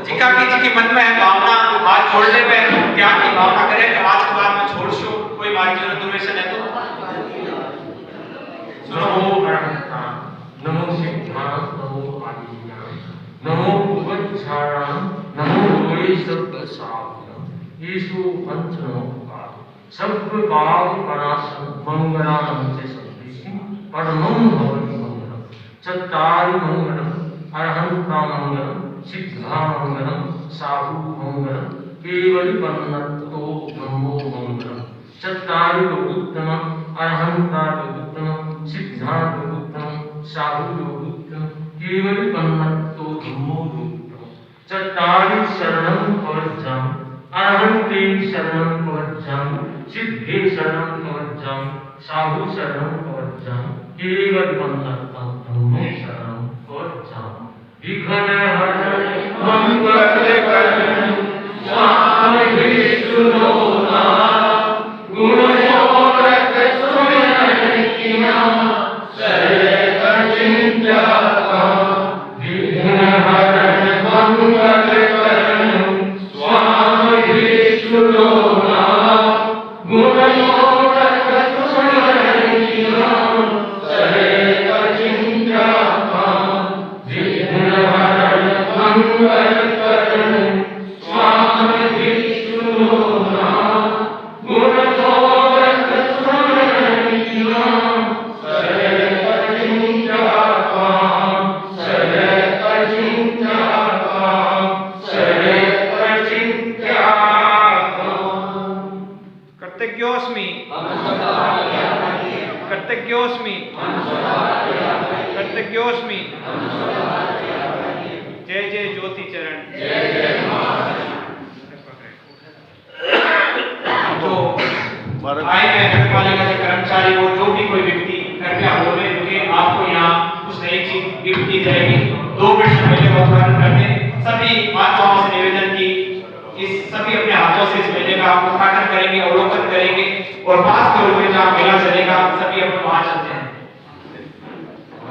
जिका की मन में है भावना हाथ छोड़ने पे त्याग की भावना करे कि आज के बाद मैं छोड़ शो कोई मारी जीवन दुर्व्यसन है तो सुनो नमो सिद्धाय नमो आदिनाय नमो भगवत्साराय नमो वैष्णवसाय ईशु पंच नमोकार सर्व काल पराशर मंगलानं च सर्वेषु परमं भवति मंगलम् चत्तारि मंगलम् अरहंता मंगलम् सिद्धा मंगलम् साहु मंगलम् केवलपन्नतो ब्रह्मो मंगलम् चत्तारि उत्तमम् अरहंता उत्तमम् सिद्धा उत्तमम् साहु उत्तमम् केवलपन्नतो ब्रह्मो उत्तमम् चत्तारि शरणं प्रवज्जामि अरहन्ते शरणं प्रवज्जामि सिद्धे शरणं प्रवज्जामि साहु शरणं प्रवज्जामि केवलपन्नतो ब्रह्मो शरणं प्रवज्जामि विघ्न हरण मंगल करन स्वामी विष्णु नाम गुण योरक सुमिरन किया सर्व चिंता विघ्न हरण मंगल करन स्वामी विष्णु नाम गुण योरक सुमिरन किया सर्व चिंता विघ्न हरण मंगल करन स्वामी विष्णु नाम गुण योरक सुमिरन किया सर्व चिंता कर्तज्ञोस्मि कर्तज्ञोस्मि कर्तज्ञोस्मि जय जय ज्योति चरण जो आए हैं नगर पालिका के कर्मचारी और जो भी कोई व्यक्ति कृपया बोले कि आपको यहाँ कुछ नई चीज गिफ्ट की जाएगी 2 मिनट मेले का उद्घाटन करने सभी महात्माओं से निवेदन की इस सभी अपने हाथों से इस मेले का उद्घाटन करेंगे अवलोकन करेंगे और 5 करोड़ में जहाँ मेला चलेगा सभी अपने वहां चलते हैं।